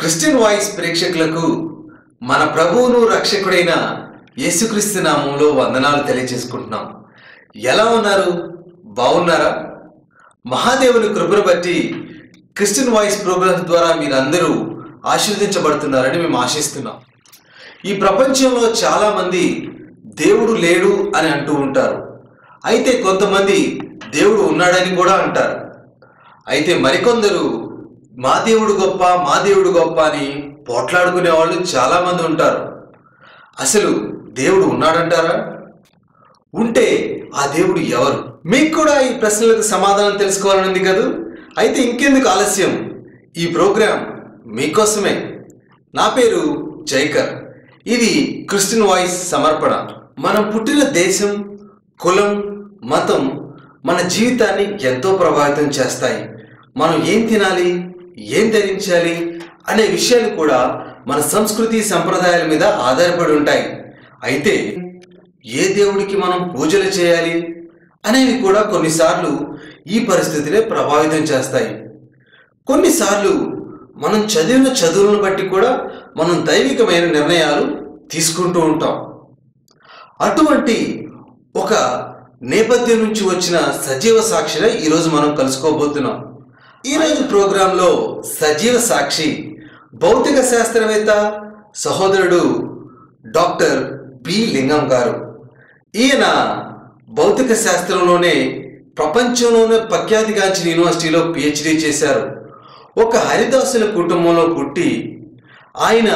Christian voice ప్రేక్షకులకు మన ప్రభువును రక్షకుడైన యేసుక్రీస్తు నామంలో వందనాలు తెలియజేసుకుంటున్నాం. ఎలా ఉన్నారు? బాగున్నారా? మహాదేవుని కృపను బట్టి క్రిస్టియన్ వాయిస్ ప్రోగ్రామ్స్ ద్వారా మీరందరూ ఆశీర్వదించబడుతున్నారని మేము ఆశిస్తున్నాం. ఈ ప్రపంచంలో చాలామంది దేవుడు లేడు అని అంటూ ఉంటారు. అయితే కొంతమంది దేవుడు ఉన్నాడని కూడా అంటారు. అయితే మరికొందరు మా దేవుడు గొప్ప, మా దేవుడు గొప్ప అని పోట్లాడుకునే వాళ్ళు చాలామంది ఉంటారు. అసలు దేవుడు ఉన్నాడంటారా? ఉంటే ఆ దేవుడు ఎవరు? మీకు కూడా ఈ ప్రశ్నలకు సమాధానం తెలుసుకోవాలని ఉంది కదా? అయితే ఇంకెందుకు ఆలస్యం, ఈ ప్రోగ్రాం మీకోసమే. నా పేరు జైకర్. ఇది క్రిస్టియన్ వాయిస్ సమర్పణ. మనం పుట్టిన దేశం, కులం, మతం మన జీవితాన్ని ఎంతో ప్రభావితం చేస్తాయి. మనం ఏం తినాలి, ఏం ధరించాలి అనే విషయాలు కూడా మన సంస్కృతి సంప్రదాయాల మీద ఆధారపడి ఉంటాయి. అయితే ఏ దేవుడికి మనం పూజలు చేయాలి అనేవి కూడా కొన్నిసార్లు ఈ పరిస్థితులే ప్రభావితం చేస్తాయి. కొన్నిసార్లు మనం చదివిన చదువులను బట్టి కూడా మనం దైవికమైన నిర్ణయాలు తీసుకుంటూ ఉంటాం. అటువంటి ఒక నేపథ్యం నుంచి వచ్చిన సజీవ సాక్షిగా ఈరోజు మనం కలుసుకోబోతున్నాం. ఈరోజు ప్రోగ్రాంలో సజీవ సాక్షి భౌతిక శాస్త్రవేత్త సహోదరుడు డాక్టర్ పి లింగం గారు. ఈయన భౌతిక శాస్త్రంలోనే ప్రపంచంలోనే ప్రఖ్యాతిగాంచిన యూనివర్సిటీలో పిహెచ్డి చేశారు. ఒక హరిదాసుల కుటుంబంలో పుట్టి ఆయన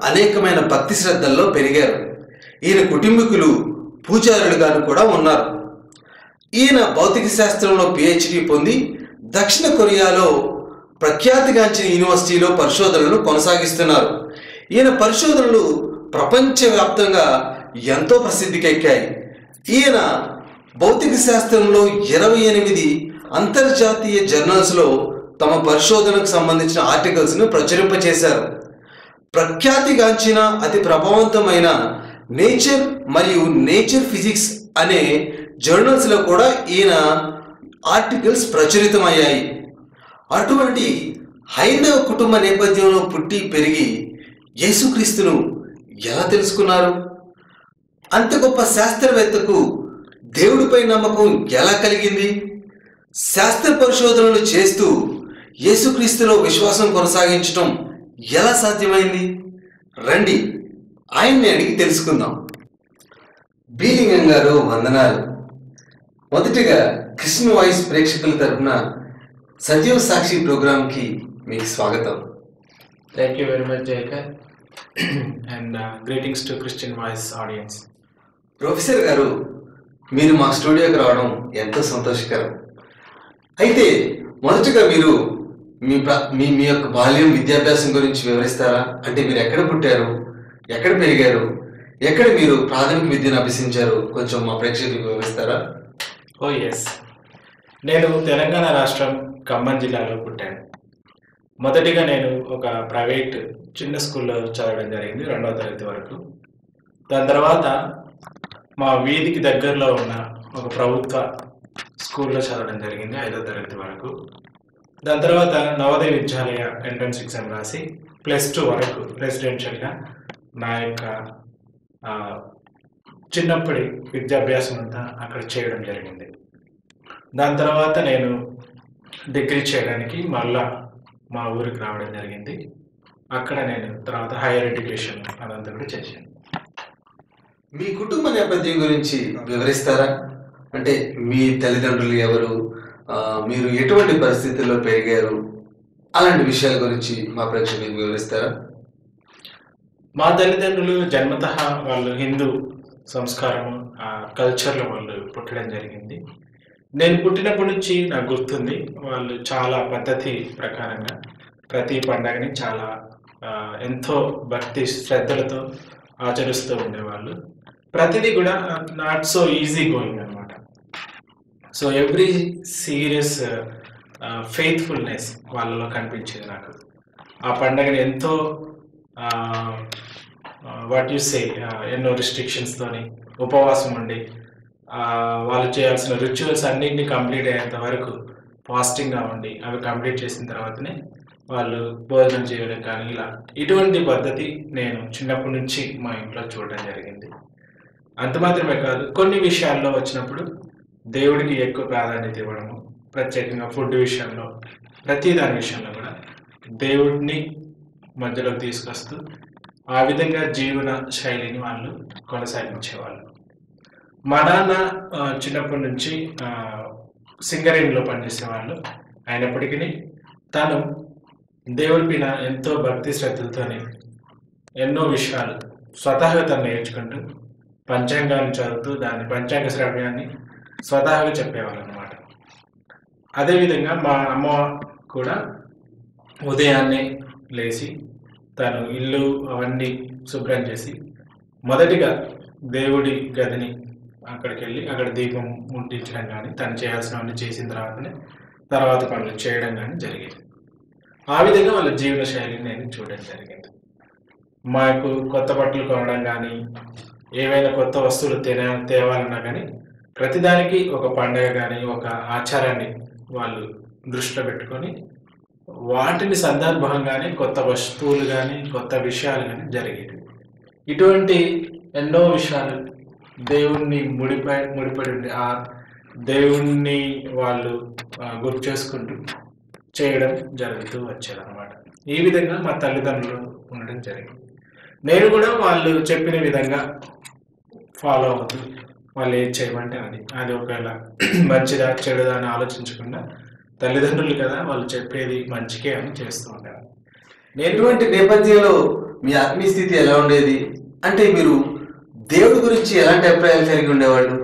అనేకమైన భక్తి శ్రద్ధల్లో పెరిగారు. ఈయన కుటుంబీకులు పూజారులుగాను కూడా ఉన్నారు. ఈయన భౌతిక శాస్త్రంలో పిహెచ్డి పొంది దక్షిణ కొరియాలో ప్రఖ్యాతిగాంచిన యూనివర్సిటీలో పరిశోధనలు కొనసాగిస్తున్నారు. ఈయన పరిశోధనలు ప్రపంచవ్యాప్తంగా ఎంతో ప్రసిద్ధికెక్కాయి. ఈయన భౌతిక శాస్త్రంలో 28 అంతర్జాతీయ జర్నల్స్లో తమ పరిశోధనకు సంబంధించిన ఆర్టికల్స్ను ప్రచురింపచేశారు. ప్రఖ్యాతిగాంచిన అతి ప్రభావవంతమైన నేచర్ మరియు నేచర్ ఫిజిక్స్ అనే జర్నల్స్లో కూడా ఈయన ఆర్టికల్స్ ప్రచురితమయ్యాయి. అటువంటి హైందవ కుటుంబ నేపథ్యంలో పుట్టి పెరిగి యేసుక్రీస్తును ఎలా తెలుసుకున్నారు? అంత గొప్ప శాస్త్రవేత్తకు దేవుడిపై నమ్మకం ఎలా కలిగింది? శాస్త్ర పరిశోధనలు చేస్తూ యేసుక్రీస్తులో విశ్వాసం కొనసాగించడం ఎలా సాధ్యమైంది? రండి ఆయన్ని అడిగి తెలుసుకుందాం. బి లింగం గారు, వందనాలు. మొదటిగా క్రిస్టియన్ వాయిస్ ప్రేక్షకుల తరఫున సజీవ సాక్షి ప్రోగ్రాంకి మీకు స్వాగతం. Thank you very much, Jacob. And greetings to Christian Voice audience. Professor గారు, మీరు మా స్టూడియోకి రావడం ఎంతో సంతోషకరం. అయితే మొదటగా మీరు మీ యొక్క బాల్యం, విద్యాభ్యాసం గురించి వివరిస్తారా? అంటే మీరు ఎక్కడ పుట్టారు, ఎక్కడ పెరిగారు, ఎక్కడ మీరు ప్రాథమిక విద్యను అభ్యసించారు? కొంచెం మా ప్రేక్షకులకు వివరిస్తారా? Oh yes. నేను తెలంగాణ రాష్ట్రం ఖమ్మం జిల్లాలో పుట్టాను. మొదటిగా నేను ఒక ప్రైవేట్ చిన్న స్కూల్లో చదవడం జరిగింది 2వ తరగతి వరకు. దాని తర్వాత మా వీధికి దగ్గరలో ఉన్న ఒక ప్రభుత్వ స్కూల్లో చదవడం జరిగింది 5వ తరగతి వరకు. దాని తర్వాత నవోదయ విద్యాలయ ఎంట్రన్స్ ఎగ్జామ్ రాసి +2 వరకు రెసిడెన్షియల్గా నా యొక్క చిన్నప్పటి విద్యాభ్యాసం అంతా అక్కడ చేయడం జరిగింది. దాని తర్వాత నేను డిగ్రీ చేయడానికి మళ్ళా మా ఊరికి రావడం జరిగింది. అక్కడ నేను తర్వాత హైయర్ ఎడ్యుకేషన్ అదంతా కూడా చేశాను. మీ కుటుంబ నేపథ్యం గురించి వివరిస్తారా? అంటే మీ తల్లిదండ్రులు ఎవరు, మీరు ఎటువంటి పరిస్థితుల్లో పెరిగారు, అలాంటి విషయాల గురించి మా ప్రేక్షకులకు వివరిస్తారా? మా తల్లిదండ్రులు జన్మతః వాళ్ళు హిందూ సంస్కారము కల్చర్లో వాళ్ళు పుట్టడం జరిగింది. నేను పుట్టినప్పటి నుంచి నాకు గుర్తుంది, వాళ్ళు చాలా పద్ధతి ప్రకారంగా ప్రతి పండగని చాలా ఎంతో భక్తి శ్రద్ధలతో ఆచరిస్తూ ఉండేవాళ్ళు. ప్రతిదీ కూడా నాట్ సో ఈజీ గోయింగ్ అనమాట. సో ఎవ్రీ సీరియస్ ఫెయిత్ఫుల్నెస్ వాళ్ళలో కనిపించేది నాకు. ఆ పండగని ఎంతో వాట్ యు సే ఎన్నో రిస్ట్రిక్షన్స్తోని ఉపవాసం ఉండి వాళ్ళు చేయాల్సిన రిచువల్స్ అన్నింటినీ కంప్లీట్ అయ్యేంత వరకు ఫాస్టింగ్గా ఉండి అవి కంప్లీట్ చేసిన తర్వాతనే వాళ్ళు భోజనం చేయడం కానీ ఇలా ఇటువంటి పద్ధతి నేను చిన్నప్పటి నుంచి మా ఇంట్లో చూడడం జరిగింది. అంత మాత్రమే కాదు, కొన్ని విషయాల్లో వచ్చినప్పుడు దేవుడికి ఎక్కువ ప్రాధాన్యత ఇవ్వడము, ప్రత్యేకంగా ఫుడ్ విషయంలో, ప్రతి దాని విషయంలో కూడా దేవుడిని మధ్యలోకి తీసుకొస్తూ ఆ విధంగా జీవన శైలిని వాళ్ళు కొనసాగించేవాళ్ళు. మా నాన్న చిన్నప్పటి నుంచి సింగరేణిలో పనిచేసేవాళ్ళు అయినప్పటికీ తాను దేవుడి పైన ఎంతో భక్తి శ్రద్ధలతోని ఎన్నో విషయాలు స్వతహాగా తను నేర్చుకుంటూ పంచాంగాన్ని చదువుతూ దాని పంచాంగ శ్రవ్యాన్ని స్వతహాగా చెప్పేవాళ్ళు అనమాట. అదేవిధంగా మా అమ్మ కూడా ఉదయాన్నే లేచి తను ఇల్లు అవన్నీ శుభ్రం చేసి మొదటిగా దేవుడి గదిని అక్కడికి వెళ్ళి అక్కడ దీపం ముట్టించడం కానీ తను చేయాల్సినవన్నీ చేసిన తర్వాత పనులు చేయడం కానీ జరిగేది. ఆ విధంగా వాళ్ళ జీవన శైలిని నేను చూడడం జరిగింది. మాకు కొత్త బట్టలు కొనడం కానీ ఏవైనా కొత్త వస్తువులు తేవాలన్నా కానీ ప్రతిదానికి ఒక పండగ కానీ ఒక ఆచారాన్ని వాళ్ళు దృష్టిలో పెట్టుకొని వాటిని సందర్భంగానే కొత్త వస్తువులు కానీ కొత్త విషయాలు కానీ జరిగేవి. ఇటువంటి ఎన్నో విషయాలు దేవుణ్ణి ముడిపడి ఉండి ఆ దేవుణ్ణి వాళ్ళు గుర్తు చేసుకుంటూ చేయడం జరుగుతూ వచ్చారనమాట. ఈ విధంగా మా తల్లిదండ్రులు ఉండడం జరిగింది. నేను కూడా వాళ్ళు చెప్పిన విధంగా ఫాలో అవుతూ వాళ్ళు ఏం చేయమంటే అది ఒకవేళ మంచిదా చెడుదా అని ఆలోచించకుండా తల్లిదండ్రులు కదా వాళ్ళు చెప్పేది మంచికే అని చేస్తూ ఉంటారు. ఎటువంటి నేపథ్యంలో మీ ఆత్మీయ స్థితి ఎలా ఉండేది? అంటే మీరు దేవుడి గురించి ఎలాంటి అభిప్రాయాలు కలిగి ఉండేవాళ్ళు?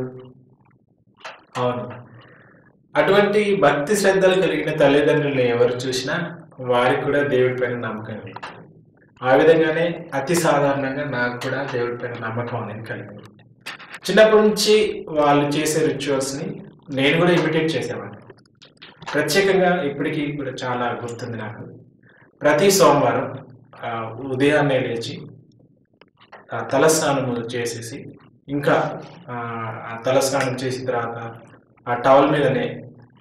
అవును, అటువంటి భక్తి శ్రద్ధలు కలిగిన తల్లిదండ్రులను ఎవరు చూసినా వారికి కూడా దేవుడి పైన నమ్మకం లేదు. ఆ విధంగానే అతి సాధారణంగా నాకు కూడా దేవుడి పైన నమ్మకం అనేది కలిగింది. చిన్నప్పటి నుంచి వాళ్ళు చేసే రిచువల్స్ని నేను కూడా ఇమిటేట్ చేసేవాడిని. ప్రత్యేకంగా ఇప్పటికీ కూడా చాలా గుర్తుంది నాకు. ప్రతి సోమవారం ఉదయాన్నే లేచి తలస్నానం చేసేసి ఇంకా తలస్నానం చేసిన తర్వాత ఆ టవల్ మీదనే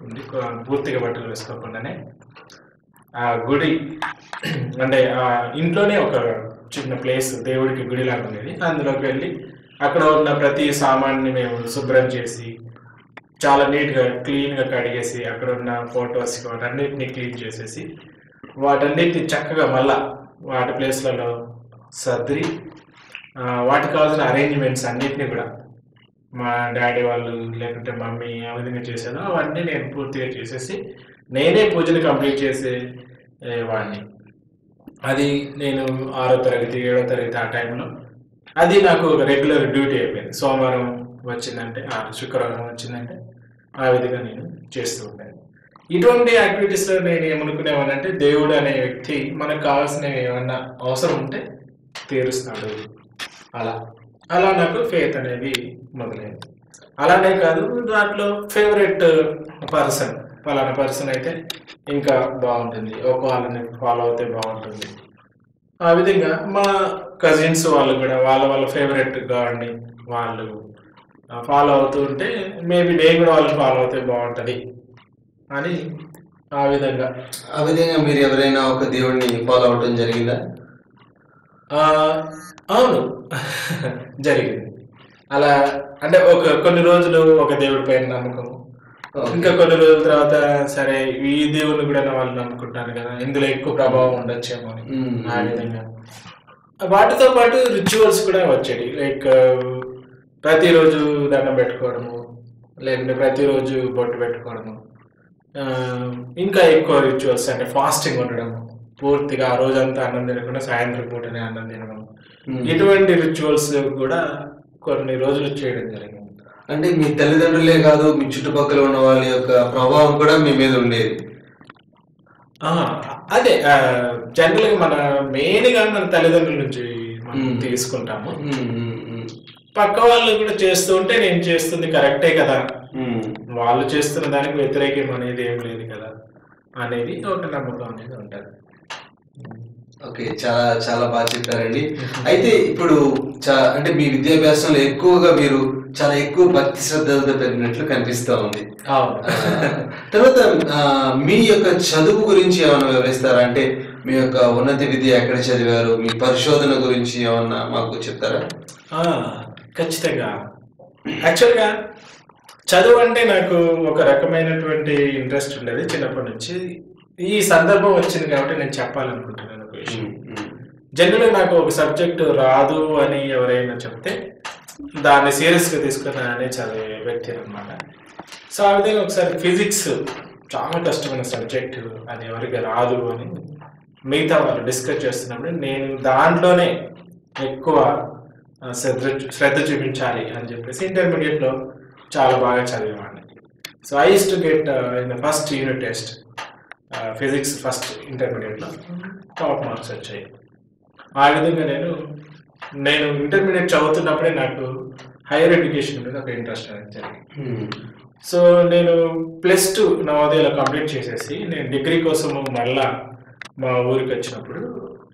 ఉంది పూర్తిగా బట్టలు వేసుకోకుండానే ఆ గుడి అంటే ఇంట్లోనే ఒక చిన్న ప్లేస్ దేవుడికి గుడి లాగా ఉండేది. అందులోకి వెళ్ళి అక్కడ ఉన్న ప్రతి సామాన్ని మేము శుభ్రం చేసి చాలా నీట్గా క్లీన్గా కడిగేసి అక్కడ ఉన్న ఫొటోస్ వాటన్నిటిని క్లీన్ చేసేసి వాటన్నిటిని చక్కగా మళ్ళా వాటి ప్లేస్లలో సర్ది వాటికి కావాల్సిన అరేంజ్మెంట్స్ అన్నిటినీ కూడా మా డాడీ వాళ్ళు లేకుంటే మమ్మీ ఆ విధంగా చేశాను. అవన్నీ నేను పూర్తిగా చేసేసి నేనే పూజలు కంప్లీట్ చేసే వాడిని. అది నేను 6వ తరగతి 7వ తరగతి ఆ టైంలో అది నాకు ఒక రెగ్యులర్ డ్యూటీ అయిపోయింది. సోమవారం వచ్చిందంటే శుక్రవారం వచ్చిందంటే ఆ విధంగా నేను చేస్తూ ఉంటాను. ఇటువంటి యాక్టివిటీస్లో నేను ఏమనుకునేవానంటే దేవుడు అనే వ్యక్తి మనకు కావాల్సినవి ఏమన్నా అవసరం ఉంటే తీరుస్తాడు. అలా నాకు ఫెయిత్ అనేది మొదలైంది. అలానే కాదు, దాంట్లో ఫేవరెట్ పర్సన్ పలానా పర్సన్ అయితే ఇంకా బాగుంటుంది, ఒక వాళ్ళని ఫాలో అవుతే బాగుంటుంది. ఆ విధంగా మా కజిన్స్ వాళ్ళు కూడా వాళ్ళ ఫేవరెట్ గాడ్ని వాళ్ళు ఫాలో అవుతూ ఉంటే మేబీ నేను కూడా వాళ్ళని ఫాలో అవుతే బాగుంటుంది అని ఆ విధంగా మీరు ఎవరైనా ఒక దేవుడిని ఫాలో అవడం జరిగిందా? అవును, జరిగింది. అలా అంటే కొన్ని రోజులు ఒక దేవుడి పైన నమ్మకం, ఇంకా కొన్ని రోజుల తర్వాత సరే ఈ దేవుడిని కూడా వాళ్ళు నమ్ముకుంటాను కదా, ఇందులో ఎక్కువ ప్రభావం ఉండొచ్చేమో అని ఆ విధంగా వాటితో పాటు రిచువల్స్ కూడా వచ్చాయి. లైక్ ప్రతిరోజు దండం పెట్టుకోవడము, లేకుంటే ప్రతిరోజు బొట్టు పెట్టుకోవడము, ఇంకా ఎక్కువ రిచువల్స్ అంటే ఫాస్టింగ్ ఉండడము, పూర్తిగా ఆ రోజంతా అన్నం తినకుండా సాయంత్రం పూటనే అన్నం తినడం, ఇటువంటి రిచువల్స్ కూడా కొన్ని రోజులు చేయడం జరిగింది. అంటే మీ తల్లిదండ్రులే కాదు మీ చుట్టుపక్కల ఉన్న వాళ్ళ యొక్క ప్రభావం కూడా మీ మీద ఉండేది. అదే జనరల్గా మన మెయిన్గా మన తల్లిదండ్రుల నుంచి మనం తీసుకుంటాము. పక్క వాళ్ళు కూడా చేస్తూ ఉంటే నేను చేస్తుంది కరెక్టే కదా, వాళ్ళు చేస్తున్న దానికి వ్యతిరేకం అనేది ఏం లేదు కదా అనేది ఒక నమ్మకం అనేది ఉంటుంది. ఓకే, చాలా చాలా బాగా చెప్పారండి. అయితే ఇప్పుడు అంటే మీ విద్యాభ్యాసంలో ఎక్కువగా మీరు చాలా ఎక్కువ భక్తి శ్రద్ధలతో పెరిగినట్లు కనిపిస్తా ఉంది. అవును. తర్వాత మీ యొక్క చదువు గురించి ఏమైనా వివరిస్తారా? అంటే మీ యొక్క ఉన్నత విద్య ఎక్కడ చదివారు? మీ పరిశోధన గురించి ఏమన్నా మాకు చెప్తారా? ఖచ్చితంగా. యాక్చువల్గా చదువు అంటే నాకు ఒక రకమైనటువంటి ఇంట్రెస్ట్ ఉండేది చిన్నప్పటి నుంచి. ఈ సందర్భం వచ్చింది కాబట్టి నేను చెప్పాలనుకుంటున్నాను ఒక విషయం. జనరల్గా నాకు ఒక సబ్జెక్టు రాదు అని ఎవరైనా చెప్తే దాన్ని సీరియస్గా తీసుకున్నానని చదివే వ్యక్తి అనమాట. సో ఆ విధంగా ఒకసారి ఫిజిక్స్ చాలా కష్టమైన సబ్జెక్టు, అది ఎవరికి రాదు అని మిగతా వాళ్ళు డిస్కస్ చేస్తున్నప్పుడు నేను దాంట్లోనే ఎక్కువ శ్రద్ధ చూపించాలి అని చెప్పేసి ఇంటర్మీడియట్లో చాలా బాగా చదివేవాడిని. So I used to get in the first unit test physics first ఇంటర్మీడియట్లో టాప్ మార్క్స్ వచ్చాయి. ఆ విధంగా నేను ఇంటర్మీడియట్ చదువుతున్నప్పుడే నాకు హైయర్ ఎడ్యుకేషన్ మీద ఒక ఇంట్రెస్ట్ అనేది జరిగింది. సో నేను +2 నవోదయలో కంప్లీట్ చేసేసి నేను డిగ్రీ కోసము మళ్ళా మా ఊరికి వచ్చినప్పుడు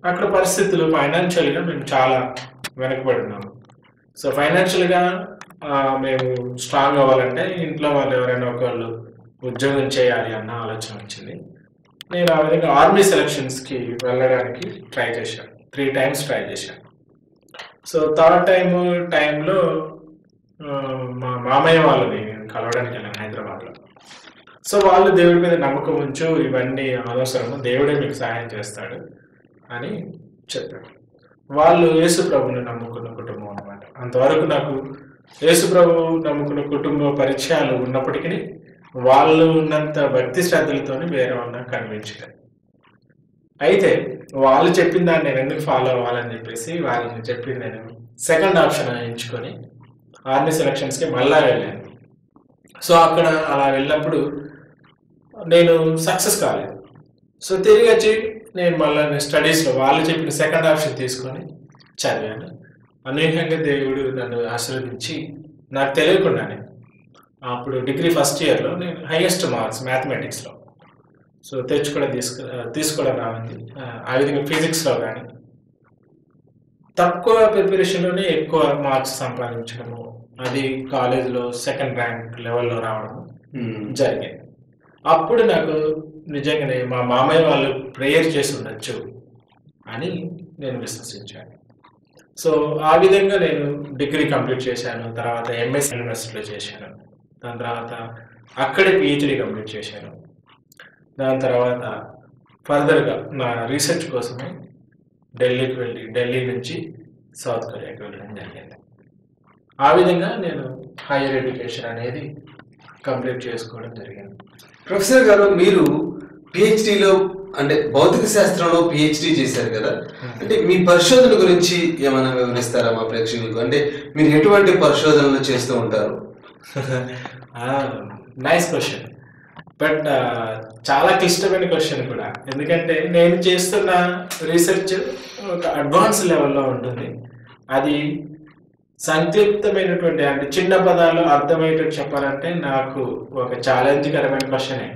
అక్కడ పరిస్థితులు ఫైనాన్షియల్గా మేము చాలా వెనకబడి ఉన్నాము. సో ఫైనాన్షియల్గా మేము స్ట్రాంగ్ అవ్వాలంటే ఇంట్లో వాళ్ళు ఎవరైనా ఒకళ్ళు ఉద్యోగం చేయాలి అన్న ఆలోచన వచ్చింది. నేను ఆ విధంగా ఆర్మీ సెలక్షన్స్కి వెళ్ళడానికి ట్రై చేశాను. 3 times ట్రై చేశాను. సో థర్డ్ టైంలో మా మామయ్య వాళ్ళని కలవడానికి వెళ్ళాను హైదరాబాద్లో. సో వాళ్ళు దేవుడి మీద నమ్మకం ఉంచు, ఇవన్నీ అనవసరము, దేవుడే మీకు సహాయం చేస్తాడు అని చెప్పారు. వాళ్ళు యేసు ప్రభుని నమ్ముకున్న కుటుంబం అనమాట. అంతవరకు నాకు యేసు ప్రభు నమ్ముకున్న కుటుంబ పరిచయాలు ఉన్నప్పటికీ వాళ్ళు ఉన్నంత భక్తి శ్రద్ధలతో వేరే వాళ్ళని కనిపించలేదు. అయితే వాళ్ళు చెప్పిన దాన్ని నేను ఎందుకు ఫాలో అవ్వాలని చెప్పేసి వాళ్ళని చెప్పింది నేను సెకండ్ ఆప్షన్ ఎంచుకొని ఆర్మీ సెలక్షన్స్కి మళ్ళా వెళ్ళాను. సో అక్కడ అలా వెళ్ళినప్పుడు నేను సక్సెస్ కాలేదు. సో తిరిగి వచ్చి నేను మళ్ళీ స్టడీస్లో వాళ్ళు చెప్పిన సెకండ్ ఆప్షన్ తీసుకొని చదివాను. అనూహ్యంగా దేవుడు నన్ను ఆశీర్వదించి నాకు తెలియకుండానే అప్పుడు డిగ్రీ ఫస్ట్ ఇయర్లో నేను హైయెస్ట్ మార్క్స్ మ్యాథమెటిక్స్లో సో తీసుకోవడం రావాలి. ఆ విధంగా ఫిజిక్స్లో కానీ తక్కువ ప్రిపరేషన్లోనే ఎక్కువ మార్క్స్ సంపాదించడము, అది కాలేజ్లో సెకండ్ ర్యాంక్ లెవెల్లో రావడం జరిగింది. అప్పుడు నాకు నిజంగానే మా మామయ్య వాళ్ళు ప్రేయర్ చేసి ఉండొచ్చు అని నేను విశ్వసించాను. సో ఆ విధంగా నేను డిగ్రీ కంప్లీట్ చేశాను. తర్వాత ఎంఎస్ యూనివర్సిటీలో చేశాను. దాని తర్వాత అక్కడే పిహెచ్డి కంప్లీట్ చేశాను. దాని తర్వాత ఫర్దర్గా నా రీసెర్చ్ కోసమే ఢిల్లీకి వెళ్ళి ఢిల్లీ నుంచి సౌత్ కొరియాకి వెళ్ళడం జరిగింది. ఆ విధంగా నేను హైయర్ ఎడ్యుకేషన్ అనేది కంప్లీట్ చేసుకోవడం జరిగింది. ప్రొఫెసర్ గారు, మీరు పిహెచ్డిలో అంటే భౌతిక శాస్త్రంలో పిహెచ్డి చేశారు కదా, అంటే మీ పరిశోధన గురించి ఏమైనా వివరిస్తారా మా ప్రేక్షకులకు? అంటే మీరు ఎటువంటి పరిశోధనలు చేస్తూ ఉంటారు? నైస్ క్వశ్చన్, బట్ చాలా క్లిష్టమైన క్వశ్చన్ కూడా. ఎందుకంటే నేను చేస్తున్న రీసెర్చ్ ఒక అడ్వాన్స్ లెవెల్లో ఉంటుంది. అది సంక్లిప్తమైనటువంటి అంటే చిన్న పదాలు అర్థమయ్యేటట్టు చెప్పాలంటే నాకు ఒక ఛాలెంజ్కరమైన క్వశ్చనే.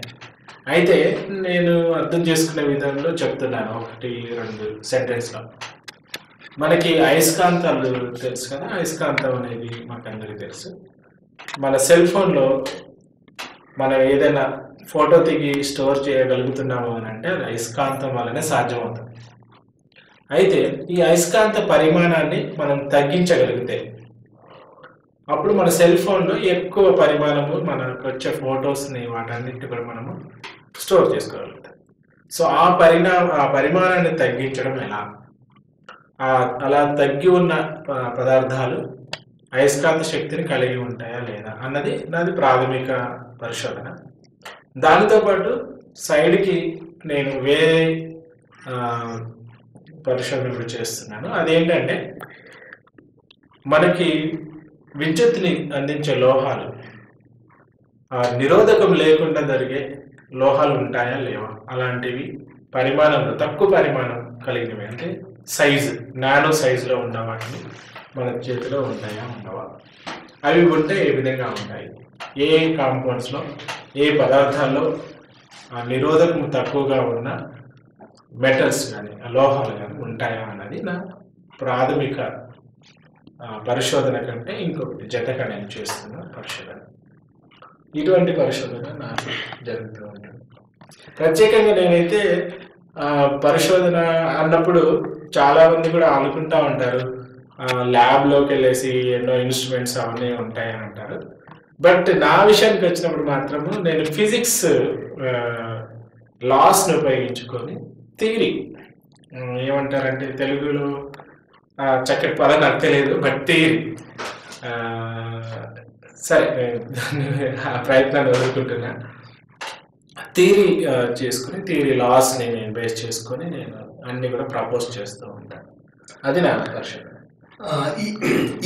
అయితే నేను అర్థం చేసుకునే విధంలో చెప్తున్నాను 1-2 సెంటెన్స్లో. మనకి అయస్కాంతాలు తెలుసు కదా, అయస్కాంతం అనేది మాకందరికీ తెలుసు. మన సెల్ ఫోన్లో మనం ఏదైనా ఫోటో దిగి స్టోర్ చేయగలుగుతున్నాము అని అంటే అది అయస్కాంతం వల్లనే సాధ్యమవుతుంది. అయితే ఈ అయస్కాంత పరిమాణాన్ని మనం తగ్గించగలిగితే అప్పుడు మన సెల్ ఫోన్లో ఎక్కువ పరిమాణము మనకు వచ్చే ఫొటోస్ని వాటన్నిటి కూడా మనము స్టోర్ చేసుకోగలుగుతాం. సో ఆ పరిమాణాన్ని తగ్గించడం ఎలా, అలా తగ్గి ఉన్న పదార్థాలు అయస్కాంత శక్తిని కలిగి ఉంటాయా లేదా అన్నది నాది ప్రాథమిక పరిశోధన. దానితో పాటు సైడ్కి నేను వేరే పరిశోధనలు చేస్తున్నాను. అదేంటంటే మనకి విద్యుత్తుని అందించే లోహాలు నిరోధకం లేకుండా జరిగే లోహాలు ఉంటాయా లేవా, అలాంటివి పరిమాణంలో తక్కువ పరిమాణం కలిగినవి అంటే సైజు నానో సైజులో ఉన్న వాటిని మన చేతిలో ఉంటాయా ఉండవా, అవి ఉంటే ఏ విధంగా ఉంటాయి, ఏ కాంపౌండ్స్లో ఏ పదార్థాల్లో నిరోధకం తక్కువగా ఉన్న మెటల్స్ కానీ లోహాలు కానీ ఉంటాయా అన్నది నా ప్రాథమిక పరిశోధన కంటే ఇంకొకటి జతగా నేను చేస్తున్న పరిశోధన. ఇటువంటి పరిశోధన నాకు జరుగుతూ ఉంటుంది. ప్రత్యేకంగా నేనైతే పరిశోధన అన్నప్పుడు చాలా మంది కూడా అనుకుంటా ఉంటారు ల్యాబ్లోకి వెళ్ళేసి ఎన్నో ఇన్స్ట్రుమెంట్స్ అవన్నీ ఉంటాయని అంటారు. బట్ నా విషయానికి వచ్చినప్పుడు మాత్రము నేను ఫిజిక్స్ లాస్ని ఉపయోగించుకొని థియరీ ఏమంటారంటే తెలుగులో చక్కటి పదం నాకు తెలియదు, బట్ థియరీ సరే ఆ ప్రయత్నాన్ని వదులుకుంటున్నా. థియరీ చేసుకుని థియరీ లాస్ని నేను బేస్ చేసుకొని నేను అన్ని కూడా ప్రపోజ్ చేస్తూ ఉంటాను. అది నా పరిశోధన.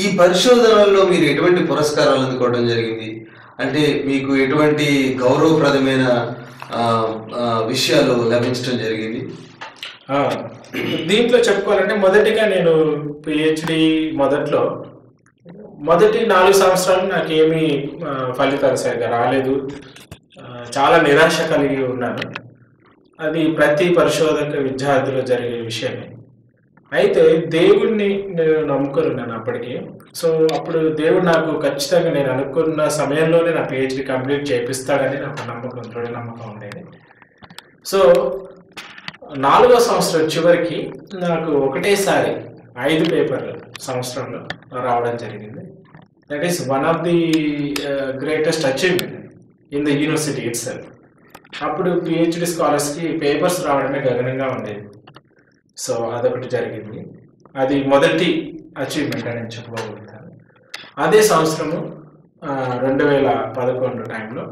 ఈ పరిశోధనలో మీరు ఎటువంటి పురస్కారాలు అందుకోవడం జరిగింది? అంటే మీకు ఎటువంటి గౌరవప్రదమైన విషయాలు లభించడం జరిగింది? దీంట్లో చెప్పుకోవాలంటే మొదటిగా నేను పిహెచ్డి మొదటి 4 సంవత్సరాలు నాకేమీ ఫలితాలు సరిగ్గా రాలేదు. చాలా నిరాశ కలిగి ఉన్నాను. అది ప్రతి పరిశోధక విద్యార్థులు జరిగే విషయమే. అయితే దేవుణ్ణి నేను నమ్ముకొని ఉన్నాను అప్పటికి. సో అప్పుడు దేవుడు నాకు ఖచ్చితంగా నేను అనుకున్న సమయంలోనే నా పిహెచ్డి కంప్లీట్ చేపిస్తాడని నాకు దృఢ నమ్మకం ఉండేది. సో 4వ సంవత్సరం చివరికి నాకు ఒకటేసారి 5 పేపర్లు సంవత్సరంలో రావడం జరిగింది. That is one of the greatest achievement in the university it self. అప్పుడు పిహెచ్డి స్కాలర్స్కి పేపర్స్ రావడమే గగనంగా ఉండేది. సో అదొకటి జరిగింది. అది మొదటి అచీవ్మెంట్ అని నేను చెప్పగలుగుతాను. అదే సంవత్సరము 2011 టైంలో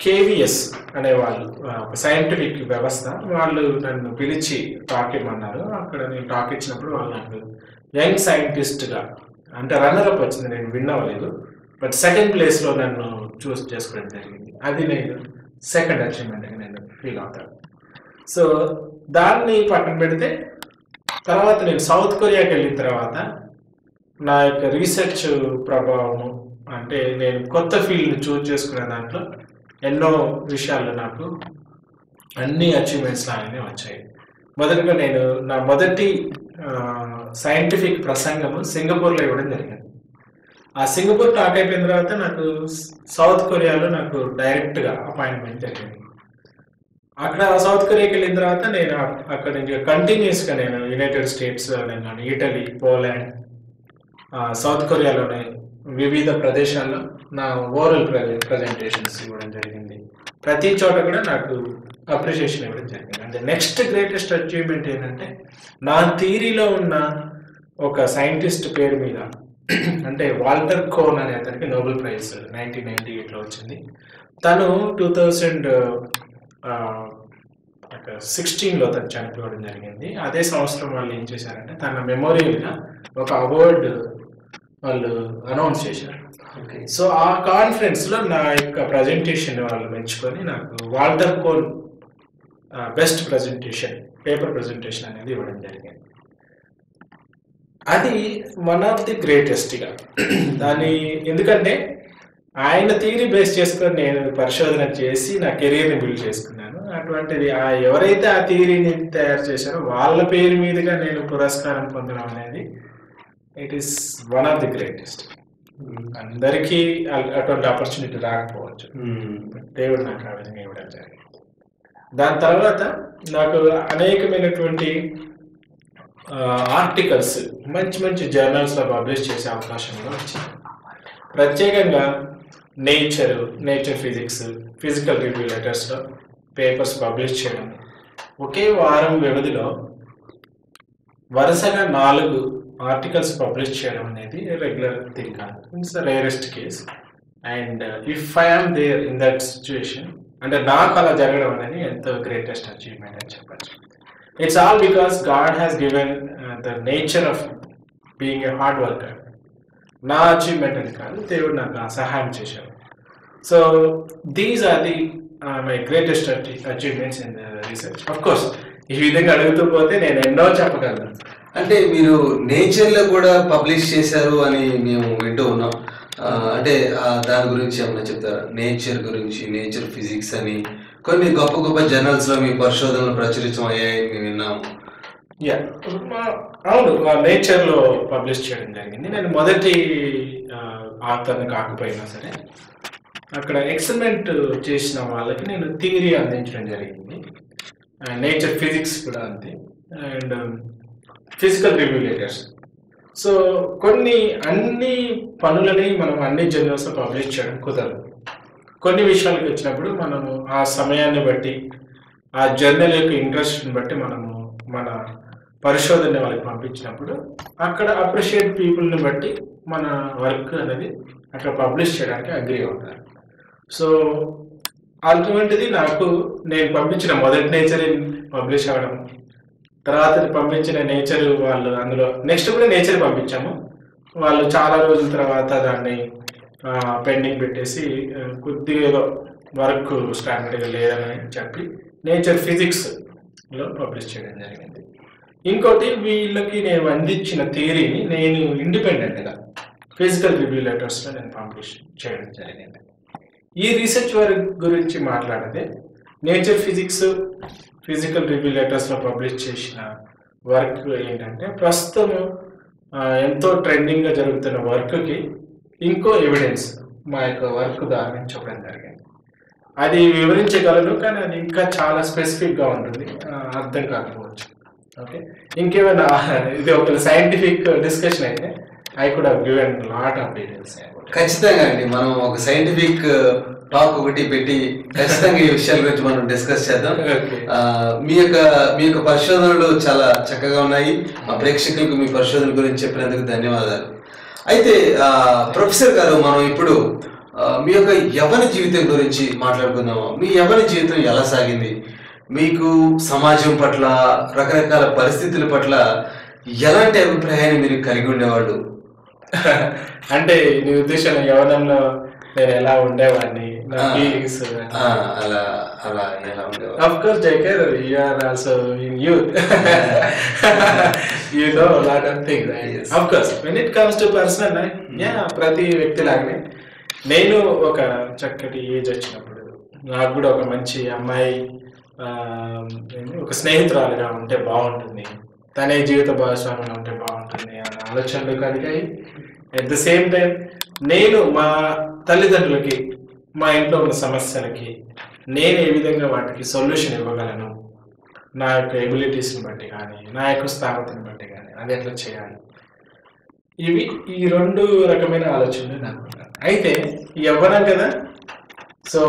కేవీఎస్ అనేవాళ్ళు ఒక సైంటిఫిక్ వ్యవస్థ వాళ్ళు నన్ను పిలిచి టాక్ ఇవ్వమన్నారు. అక్కడ నేను టాక్ ఇచ్చినప్పుడు వాళ్ళు నాకు యంగ్ సైంటిస్ట్గా అంటే రన్నరప్ వచ్చింది, నేను విన్ అవ్వలేదు, బట్ సెకండ్ ప్లేస్లో నన్ను చూస్ చేసుకోవడం జరిగింది. అది నేను సెకండ్ అచీవ్మెంట్గా నేను ఫీల్ అవుతాను. సో దాన్ని పక్కన పెడితే తర్వాత నేను సౌత్ కొరియాకి వెళ్ళిన తర్వాత నా యొక్క రీసెర్చ్ ప్రభావము అంటే నేను కొత్త ఫీల్డ్ని చూస్ చేసుకునే దాంట్లో ఎన్నో విషయాల్లో నాకు అన్ని అచీవ్మెంట్స్ లాగానే వచ్చాయి. మొదటగా నేను నా మొదటి సైంటిఫిక్ ప్రసంగము సింగపూర్లో ఇవ్వడం జరిగింది. ఆ సింగపూర్ టాక్ అయిపోయిన తర్వాత నాకు సౌత్ కొరియాలో నాకు డైరెక్ట్గా అపాయింట్మెంట్ జరిగింది. అక్కడ సౌత్ కొరియాకి వెళ్ళిన తర్వాత నేను అక్కడ నుంచి కంటిన్యూస్గా నేను యునైటెడ్ స్టేట్స్లోనే కానీ ఇటలీ, పోలాండ్, సౌత్ కొరియాలోనే వివిధ ప్రదేశాల్లో నా ఓరల్ ప్రజెంటేషన్స్ ఇవ్వడం జరిగింది. ప్రతి చోట కూడా నాకు అప్రిషియేషన్ ఇవ్వడం జరిగింది. అంటే నెక్స్ట్ గ్రేటెస్ట్ అచీవ్మెంట్ ఏంటంటే నా థియరీలో ఉన్న ఒక సైంటిస్ట్ పేరు మీద అంటే వాల్టర్ కోన్ అనే అతనికి నోబెల్ ప్రైజ్ 1998లో వచ్చింది. తను 2016లో తను చనిపోవడం జరిగింది. అదే సంవత్సరం వాళ్ళు ఏం చేశారంటే తన మెమోరియల్గా ఒక అవార్డు వాళ్ళు అనౌన్స్ చేశారు. సో ఆ కాన్ఫరెన్స్లో నా యొక్క ప్రజెంటేషన్ వాళ్ళు మెచ్చుకొని నాకు Walter Kohn best presentation paper presentation అనేది ఇవ్వడం జరిగింది. అది వన్ ఆఫ్ ది గ్రేటెస్ట్గా దాన్ని ఎందుకంటే ఆయన థియరీ బేస్ చేసుకొని నేను పరిశోధన చేసి నా కెరీర్ని బిల్డ్ చేసుకున్నాను. అటువంటిది ఎవరైతే ఆ థియరీని తయారు చేశారో వాళ్ళ పేరు మీదుగా నేను పురస్కారం పొందడం అనేది it is one of the greatest. అందరికీ అటువంటి ఆపర్చునిటీ రాకపోవచ్చు, దేవుడు నాకు ఆ విధంగా ఇవ్వడం జరిగింది. దాని తర్వాత నాకు అనేకమైనటువంటి ఆర్టికల్స్ మంచి మంచి జర్నల్స్లో పబ్లిష్ చేసే అవకాశం కూడా వచ్చింది. ప్రత్యేకంగా నేచర్ ఫిజిక్స్, ఫిజికల్ రివ్యూ లెటర్స్లో పేపర్స్ పబ్లిష్ చేయడం, ఒకే వారం వ్యవధిలో వరుసగా 4 ఆర్టికల్స్ పబ్లిష్ చేయడం అనేది రెగ్యులర్ థింగ్ కాదు. It's the rarest case. And if I am there in that situation అంటే నాకు అలా జరగడం అనేది ఎంతో గ్రేటెస్ట్ అచీవ్మెంట్ అని చెప్పచ్చు. It's all because God has given the nature of being a hard worker. నా అచీవ్మెంట్ అని కాదు, దేవుడు నాకు సహాయం చేశాడు. So these are the my greatest achievements in the research. Of course ఈ విధంగా అడుగుతూ పోతే నేను ఎన్నో చెప్పగలను. అంటే మీరు నేచర్లో కూడా పబ్లిష్ చేశారు అని మేము వింటూ ఉన్నాం. అంటే దాని గురించి ఏమన్నా చెప్తారా? నేచర్ గురించి, నేచర్ ఫిజిక్స్ అని కొన్ని గొప్ప గొప్ప జర్నల్స్ లో మీ పరిశోధనలు ప్రచురితం అయ్యాయని మేము విన్నాము. యా, అవును, నేచర్ లో పబ్లిష్ చేయడం జరిగింది. నేను మొదటి ఆథర్ని కాకపోయినా సరే అక్కడ ఎక్స్పెరిమెంట్ చేసిన వాళ్ళకి నేను థియరీ అందించడం జరిగింది. నేచర్ ఫిజిక్స్ కూడా అంతే, అండ్ ఫిజికల్ రెగ్యులేటర్స్. సో అన్ని పనులని మనం అన్ని జర్నల్స్లో పబ్లిష్ చేయడం కుదరదు. కొన్ని విషయాలకు వచ్చినప్పుడు మనము ఆ సమయాన్ని బట్టి, ఆ జర్నల్ యొక్క ఇంట్రెస్ట్ని బట్టి మనము మన పరిశోధన వాళ్ళకి పంపించినప్పుడు అక్కడ అప్రిషియేట్ పీపుల్ని బట్టి మన వర్క్ అనేది అక్కడ పబ్లిష్ చేయడానికి అగ్రీ అవుతారు. సో అటువంటిది నాకు నేను పంపించిన మొదటి నేచర్ పబ్లిష్ అవ్వడం, తర్వాత పంపించిన నేచర్ వాళ్ళు అందులో నెక్స్ట్ కూడా నేచర్ పంపించాము. వాళ్ళు చాలా రోజుల తర్వాత దాన్ని పెండింగ్ పెట్టేసి కొద్దిగా ఏదో వర్క్ స్టాండర్డ్గా లేదని చెప్పి నేచర్ ఫిజిక్స్లో పబ్లిష్ చేయడం జరిగింది. ఇంకోటి, వీళ్ళకి నేను అందించిన థియరీని నేను ఇండిపెండెంట్గా ఫిజికల్ రివ్యూ లెటర్స్లో నేను పబ్లిష్ చేయడం జరిగింది. ఈ రీసెర్చ్ వర్క్ గురించి మాట్లాడితే నేచర్ ఫిజిక్స్ ఫిజికల్ రివ్యూ లెటర్స్లో పబ్లిష్ చేసిన వర్క్ ఏంటంటే ప్రస్తుతం ఎంతో ట్రెండింగ్గా జరుగుతున్న వర్క్కి ఇంకో ఎవిడెన్స్ మా యొక్క వర్క్ దాని నుంచి చెప్పడం జరిగింది. అది వివరించగలను, కానీ అది ఇంకా చాలా స్పెసిఫిక్గా ఉంటుంది, అర్థం కాకపోవచ్చు. ఓకే, ఇంకేమైనా ఇది ఒక సైంటిఫిక్ డిస్కషన్ అయితే I could have given lot of details. ఖచ్చితంగా అండి, మనం ఒక సైంటిఫిక్ టాక్ ఒకటి పెట్టి ఖచ్చితంగా ఈ విషయాల గురించి మనం డిస్కస్ చేద్దాం. మీ యొక్క పరిశోధనలు చాలా చక్కగా ఉన్నాయి. మా ప్రేక్షకులకు మీ పరిశోధన గురించి చెప్పినందుకు ధన్యవాదాలు. అయితే ప్రొఫెసర్ గారు, మనం ఇప్పుడు మీ యొక్క యవ్వన జీవితం గురించి మాట్లాడుకుందాము. మీ యవ్వన జీవితం ఎలా సాగింది? మీకు సమాజం పట్ల, రకరకాల పరిస్థితుల పట్ల ఎలాంటి అభిప్రాయాన్ని మీరు కలిగి ఉండేవాళ్ళు? అంటే నీ ఉద్దేశం యవ్వనంలో నేను ఎలా ఉండేవాడిని, నా ఫీలింగ్స్ అలా ఎలా ఉండేవాళ్ళు? Of course, Jaker, you are also in youth. You know a lot of things, right? Yes. Of course, when it comes to personal life, ప్రతి వ్యక్తి లాగానే నేను ఒక చక్కటి ఏజ్ వచ్చినప్పుడు నాకు కూడా ఒక మంచి అమ్మాయి, ఒక స్నేహితురాలుగా ఉంటే బాగుంటుంది, తనే జీవిత భాగస్వామిగా ఉంటే బాగుంటుంది అన్న ఆలోచనలు కలిగాయి. అట్ ద సేమ్ టైం నేను మా తల్లిదండ్రులకి, మా ఇంట్లో ఉన్న సమస్యలకి నేను ఏ విధంగా వాటికి సొల్యూషన్ ఇవ్వగలను, నా యొక్క ఎబిలిటీస్ని బట్టి కానీ, నా యొక్క స్థాపతని బట్టి కానీ, అది ఎట్లా చేయాలి, ఈ రెండు రకమైన ఆలోచనలు నాకు ఉన్నాయి. అయితే యవ్వనం కదా, సో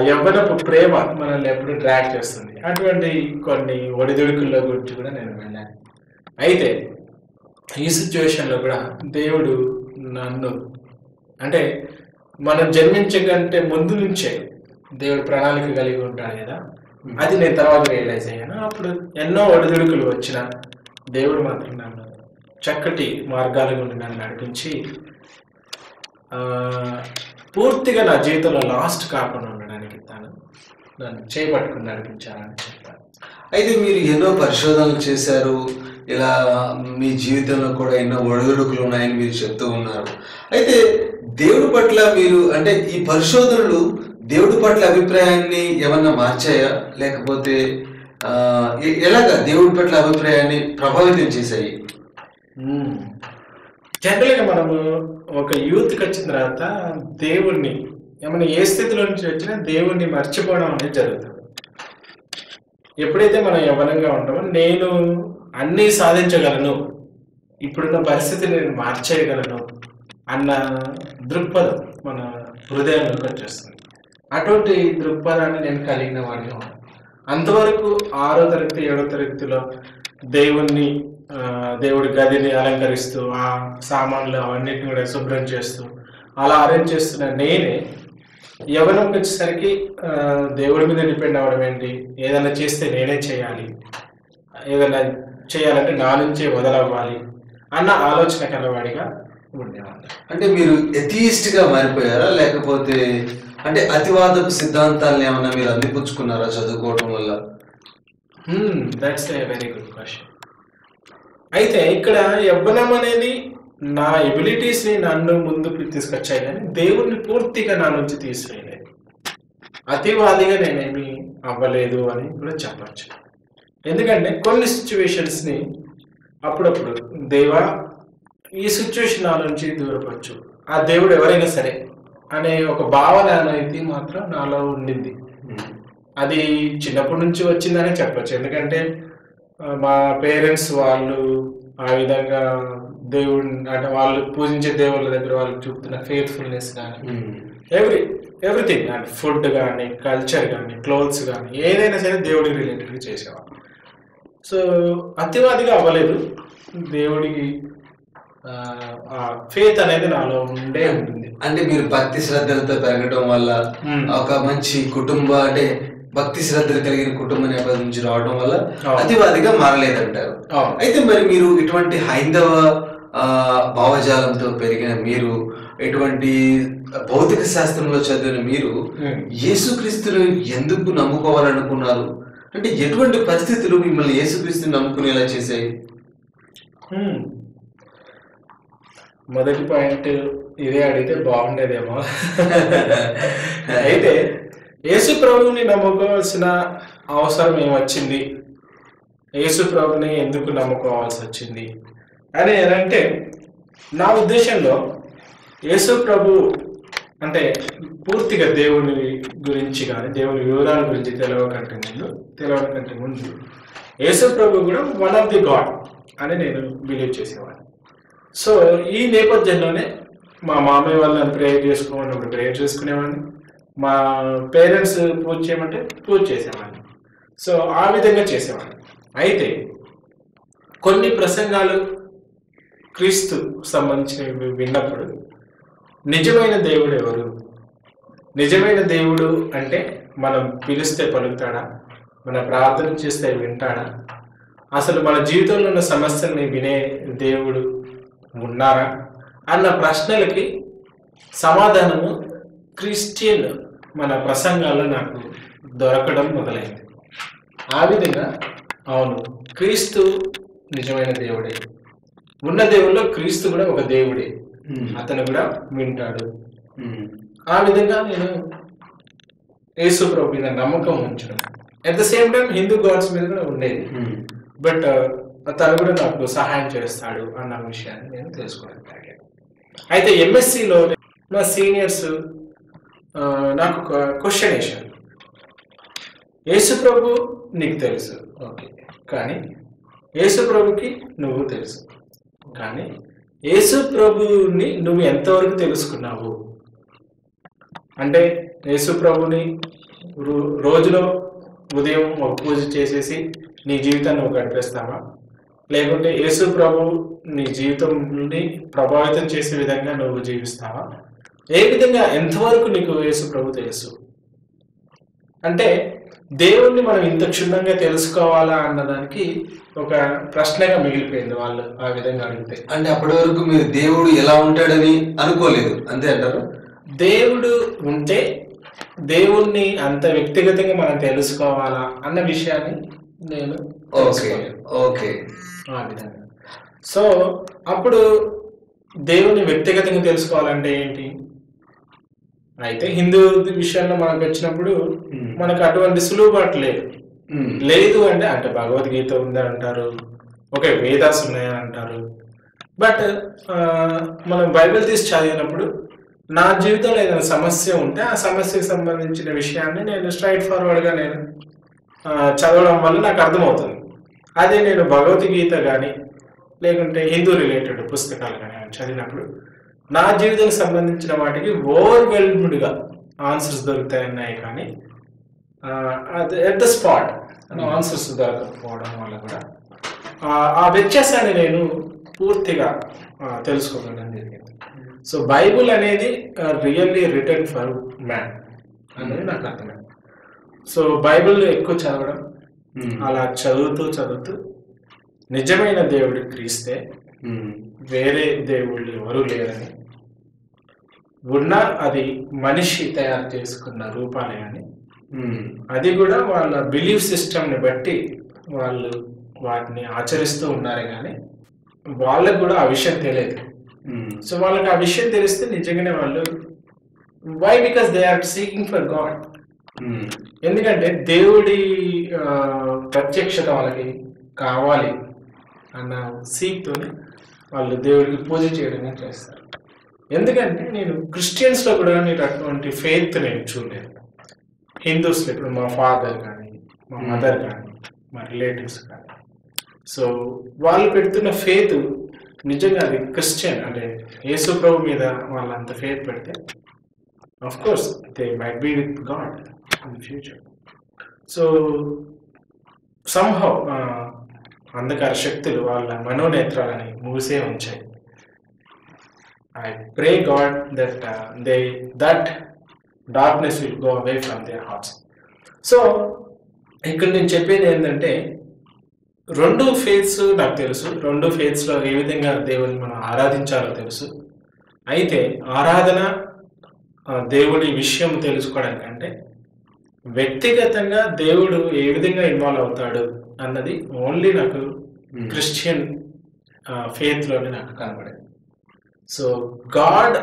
యవ్వనపు ప్రేమ మనల్ని ఎప్పుడు డ్రాగ్ చేస్తుంది. అటువంటి కొన్ని ఒడిదుడుకుల్లో గురించి కూడా నేను వెళ్ళాను. అయితే ఈ సిచ్యువేషన్లో కూడా దేవుడు నన్ను, అంటే మనం జన్మించకంటే ముందు నుంచే దేవుడు ప్రణాళిక కలిగి ఉంటాడు కదా, అది నేను తర్వాత రియలైజ్ అయ్యాను. అప్పుడు ఎన్నో ఒడిదుడుకులు వచ్చిన దేవుడు మాత్రం నన్ను చక్కటి మార్గాల గుండా నన్ను నడిపించి పూర్తిగా నా జీవితంలో లాస్ట్ కాకుండా ఉండడానికి నన్ను చేపట్టుకుని నడిపించాలని చెప్తాను. అయితే మీరు ఎన్నో పరిశోధనలు చేశారు, ఇలా మీ జీవితంలో కూడా ఎన్నో ఒడిదుడుకులు ఉన్నాయని మీరు చెప్తూ ఉన్నారు. అయితే దేవుడి పట్ల మీరు, అంటే ఈ పరిశోధనలు దేవుడి పట్ల అభిప్రాయాన్ని ఏమన్నా మార్చాయా, లేకపోతే ఎలాగా దేవుడి పట్ల అభిప్రాయాన్ని ప్రభావితం చేశాయి? జనరల్గా మనము ఒక యూత్కి వచ్చిన తర్వాత దేవుణ్ణి ఏమైనా ఏ స్థితిలో నుంచి వచ్చినా దేవుణ్ణి మర్చిపోవడం అనేది జరుగుతుంది. ఎప్పుడైతే మనం యవ్వనంగా ఉంటామో నేను అన్నీ సాధించగలను, ఇప్పుడున్న పరిస్థితిని నేను మార్చేయగలను అన్న దృక్పథం మన హృదయంలోకి వచ్చేస్తుంది. అటువంటి దృక్పథాన్ని నేను కలిగిన వాడిగా ఉన్నాను. అంతవరకు 6వ తరగతి 7వ తరగతిలో దేవుడి గదిని అలంకరిస్తూ ఆ సామాన్లు అవన్నిటిని కూడా శుభ్రం చేస్తూ అలా అరేంజ్ చేస్తున్న నేనే యవ్వనంకి వచ్చేసరికి దేవుడి మీద డిపెండ్ అవ్వడం ఏంటి, ఏదైనా చేస్తే నేనే చేయాలి, ఏదైనా చేయాలంటే నా నుంచే మొదలవ్వాలి అన్న ఆలోచన కలవాడిగా ఉండేవాడిని. అంటే మీరు ఎథియిస్ట్గా మారిపోయారా, లేకపోతే అంటే అతివాదపు సిద్ధాంతాలను ఏమన్నా మీరు అందిపుచ్చుకున్నారా చదువుకోవడం వల్ల? That's a very good question. అయితే ఇక్కడ యవ్వనం అనేది నా ఎబిలిటీస్ని నన్ను ముందుకు తీసుకొచ్చాయి కానీ దేవుణ్ణి పూర్తిగా నా నుంచి తీసివేయలేదు. అతివాదిగా నేనేమి అవ్వలేదు అని కూడా చెప్పచ్చు. ఎందుకంటే కొన్ని సిచ్యువేషన్స్ని అప్పుడప్పుడు దేవా ఈ సిచ్యువేషన్ నా నుంచి దూరపరచు, ఆ దేవుడు ఎవరైనా సరే అనే ఒక భావన అనేది మాత్రం నాలో ఉండింది. అది చిన్నప్పటి నుంచి వచ్చిందనే చెప్పచ్చు. ఎందుకంటే మా పేరెంట్స్ వాళ్ళు ఆ విధంగా దేవుడిని అంటే వాళ్ళు పూజించే దేవుళ్ళ దగ్గర వాళ్ళు చూపుతున్న ఫెయిత్ఫుల్నెస్ కానీ ఎవ్రీథింగ్ అంటే ఫుడ్ కానీ కల్చర్ కానీ క్లోత్స్ కానీ ఏదైనా సరే దేవుడికి రిలేటెడ్గా చేసేవాళ్ళు. సో అతివాదిగా అవ్వలేదు. దేవుడికి ఫేత్ అనేది నాలో ఉండే ఉంటుంది. అంటే మీరు భక్తి శ్రద్ధలతో పెరగడం వల్ల ఒక మంచి కుటుంబ అంటే భక్తి శ్రద్ధలు కలిగిన కుటుంబ నేపథ్యం నుంచి రావడం వల్ల అతివాదిగా మారలేదంటారు. అయితే మరి మీరు ఇటువంటి హైందవ భావజాలంతో పెరిగిన మీరు, ఎటువంటి భౌతిక శాస్త్రంలో చదివిన మీరు యేసుక్రీస్తుని ఎందుకు నమ్ముకోవాలనుకున్నారు? అంటే ఎటువంటి పరిస్థితులు మిమ్మల్ని యేసుక్రీస్తుని నమ్ముకునేలా చేశాయి? మొదటి పాయింట్ ఇదే అడిగితే బాగుండేదేమో. అయితే యేసు ప్రభువుని నమ్ముకోవాల్సిన అవసరం ఏమొచ్చింది, యేసు ప్రభుని ఎందుకు నమ్ముకోవాల్సి వచ్చింది అని అంటే, నా ఉద్దేశంలో యేసు ప్రభు అంటే పూర్తిగా దేవుని గురించి కానీ దేవుని వివరాల గురించి తెలియని కంటే ముందు యేసు ప్రభు కూడా వన్ ఆఫ్ ది గాడ్ అని నేను బిలీవ్ చేసేవాడిని. సో ఈ నేపథ్యంలోనే మా మామయ్య వాళ్ళని ప్రేయర్ చేసుకోమన్నప్పుడు ప్రేయర్ చేసుకునేవాడిని, మా పేరెంట్స్ పూజ చేయమంటే పూజ చేసేవాడిని. సో ఆ విధంగా చేసేవాడిని. అయితే కొన్ని ప్రసంగాలు క్రీస్తు సంబంధించినవి విన్నప్పుడు నిజమైన దేవుడు ఎవరు, నిజమైన దేవుడు అంటే మనం పిలిస్తే పలుకుతాడా, మన ప్రార్థన చేస్తే వింటాడా, అసలు మన జీవితంలో ఉన్న సమస్యల్ని వినే దేవుడు ఉన్నారా అన్న ప్రశ్నలకి సమాధానము క్రిస్టియన్ మన ప్రసంగాల్లో నాకు దొరకడం మొదలైంది. ఆ విధంగా అవును, క్రీస్తు నిజమైన దేవుడే, ఉన్న దేవుల్లో క్రీస్తు కూడా ఒక దేవుడే, అతను కూడా వింటాడు. ఆ విధంగా నేను యేసు ప్రభు మీద నమ్మకం ఉంచడం, at the same time Hindu gods మీద కూడా ఉండేది. బట్ తను కూడా నాకు సహాయం చేస్తాడు అన్న విషయాన్ని నేను తెలుసుకోవడం జరిగింది. అయితే ఎంఎస్సిలో నా సీనియర్స్ నాకు ఒక క్వశ్చన్ వేశారు, యేసు ప్రభు నీకు తెలుసు ఓకే, కానీ యేసు ప్రభుకి నువ్వు తెలుసు, కానీ యేసు ప్రభుని నువ్వు ఎంతవరకు తెలుసుకున్నావు? అంటే యేసు ప్రభుని రోజులో ఉదయం ఒక పూజ చేసేసి నీ జీవితాన్ని నువ్వు గడిపేస్తావా, లేకుంటే యేసు ప్రభు నీ జీవితాన్ని ప్రభావితం చేసే విధంగా నువ్వు జీవిస్తావా? ఏ విధంగా ఎంతవరకు నీకు యేసు ప్రభు తెలుసు? అంటే దేవుణ్ణి మనం ఇంత క్షుణ్ణంగా తెలుసుకోవాలా అన్నదానికి ఒక ప్రశ్నగా మిగిలిపోయింది వాళ్ళు ఆ విధంగా అడిగితే. అంటే అప్పటి వరకు మీరు దేవుడు ఎలా ఉంటాడని అనుకోలేదు, అంతే అంటారు? దేవుడు ఉంటే దేవుణ్ణి అంత వ్యక్తిగతంగా మనం తెలుసుకోవాలా అన్న విషయాన్ని నేను ఓకే ఆ విధంగా. సో అప్పుడు దేవుని వ్యక్తిగతంగా తెలుసుకోవాలంటే ఏంటి? అయితే హిందూ విషయంలో మనకు వచ్చినప్పుడు మనకు అటువంటి సులువుబాటు లేదు అంటే అంటే భగవద్గీత ఉందని అంటారు, ఓకే వేదాస్ ఉన్నాయని అంటారు. బట్ మనం బైబిల్ తీసి చదివినప్పుడు నా జీవితంలో ఏదైనా సమస్య ఉంటే ఆ సమస్యకు సంబంధించిన విషయాన్ని నేను స్ట్రైట్ ఫార్వర్డ్గా నేను చదవడం వల్ల నాకు అర్థమవుతుంది. అదే నేను భగవద్గీత కానీ లేకుంటే హిందూ రిలేటెడ్ పుస్తకాలు కానీ చదివినప్పుడు నా జీవితానికి సంబంధించిన వాటికి ఓవర్వెల్మ్డ్గా ఆన్సర్స్ దొరుకుతాయన్నాయి, కానీ ఎట్ ద స్పాట్ ఆన్సర్స్ దొరకకపోవడం వల్ల కూడా ఆ వ్యత్యాసాన్ని నేను పూర్తిగా తెలుసుకోవడం జరిగింది. సో బైబుల్ అనేది రియల్లీ రిటర్న్ ఫర్ మ్యాన్ అనేది నాకు అర్థమైంది. సో బైబిల్ ఎక్కువ చదవడం, అలా చదువుతూ నిజమైన దేవుడు క్రీస్తే, వేరే దేవుళ్ళు ఎవరు లేరని, ఉన్నా అది మనిషి తయారు చేసుకున్న రూపాలే అని, అది కూడా వాళ్ళ బిలీఫ్ సిస్టమ్ని బట్టి వాళ్ళు వాటిని ఆచరిస్తూ ఉన్నారే కానీ వాళ్ళకు కూడా ఆ విషయం తెలియదు. సో వాళ్ళకి ఆ విషయం తెలిస్తే నిజంగానే వాళ్ళు why because they are seeking for God. ఎందుకంటే దేవుడి ప్రత్యక్షత వాళ్ళకి కావాలి అన్న సీక్తోనే వాళ్ళు దేవుడికి పూజ చేయడం చేస్తారు. ఎందుకంటే నేను క్రిస్టియన్స్లో కూడా నేను అటువంటి ఫెయిత్ నేను చూడలేదు. హిందూస్లో ఇప్పుడు మా ఫాదర్ కానీ మా మదర్ కానీ మా రిలేటివ్స్ కానీ, సో వాళ్ళు పెడుతున్న ఫెయిత్ నిజంగా అది క్రిస్టియన్ అంటే యేసు ప్రభు మీద వాళ్ళంత ఫెయిత్ పెడితే of course they might be with God in the future. So somehow అంధకార శక్తులు వాళ్ళ మనోనేత్రాలని మూసే ఉంచాయి. I pray God that that darkness will go away from their hearts. So ఇక్కడ నేను చెప్పేది ఏంటంటే 2 ఫేత్స్ నాకు తెలుసు, 2 ఫేత్స్లో ఏ విధంగా దేవుని మనం ఆరాధించాలో తెలుసు. అయితే ఆరాధన దేవుడి విషయం తెలుసుకోవడానికంటే వ్యక్తిగతంగా దేవుడు ఏ విధంగా ఇన్వాల్వ్ అవుతాడు అన్నది ఓన్లీ నాకు క్రిస్టియన్ ఫేత్లోనే నాకు కనబడేది. So God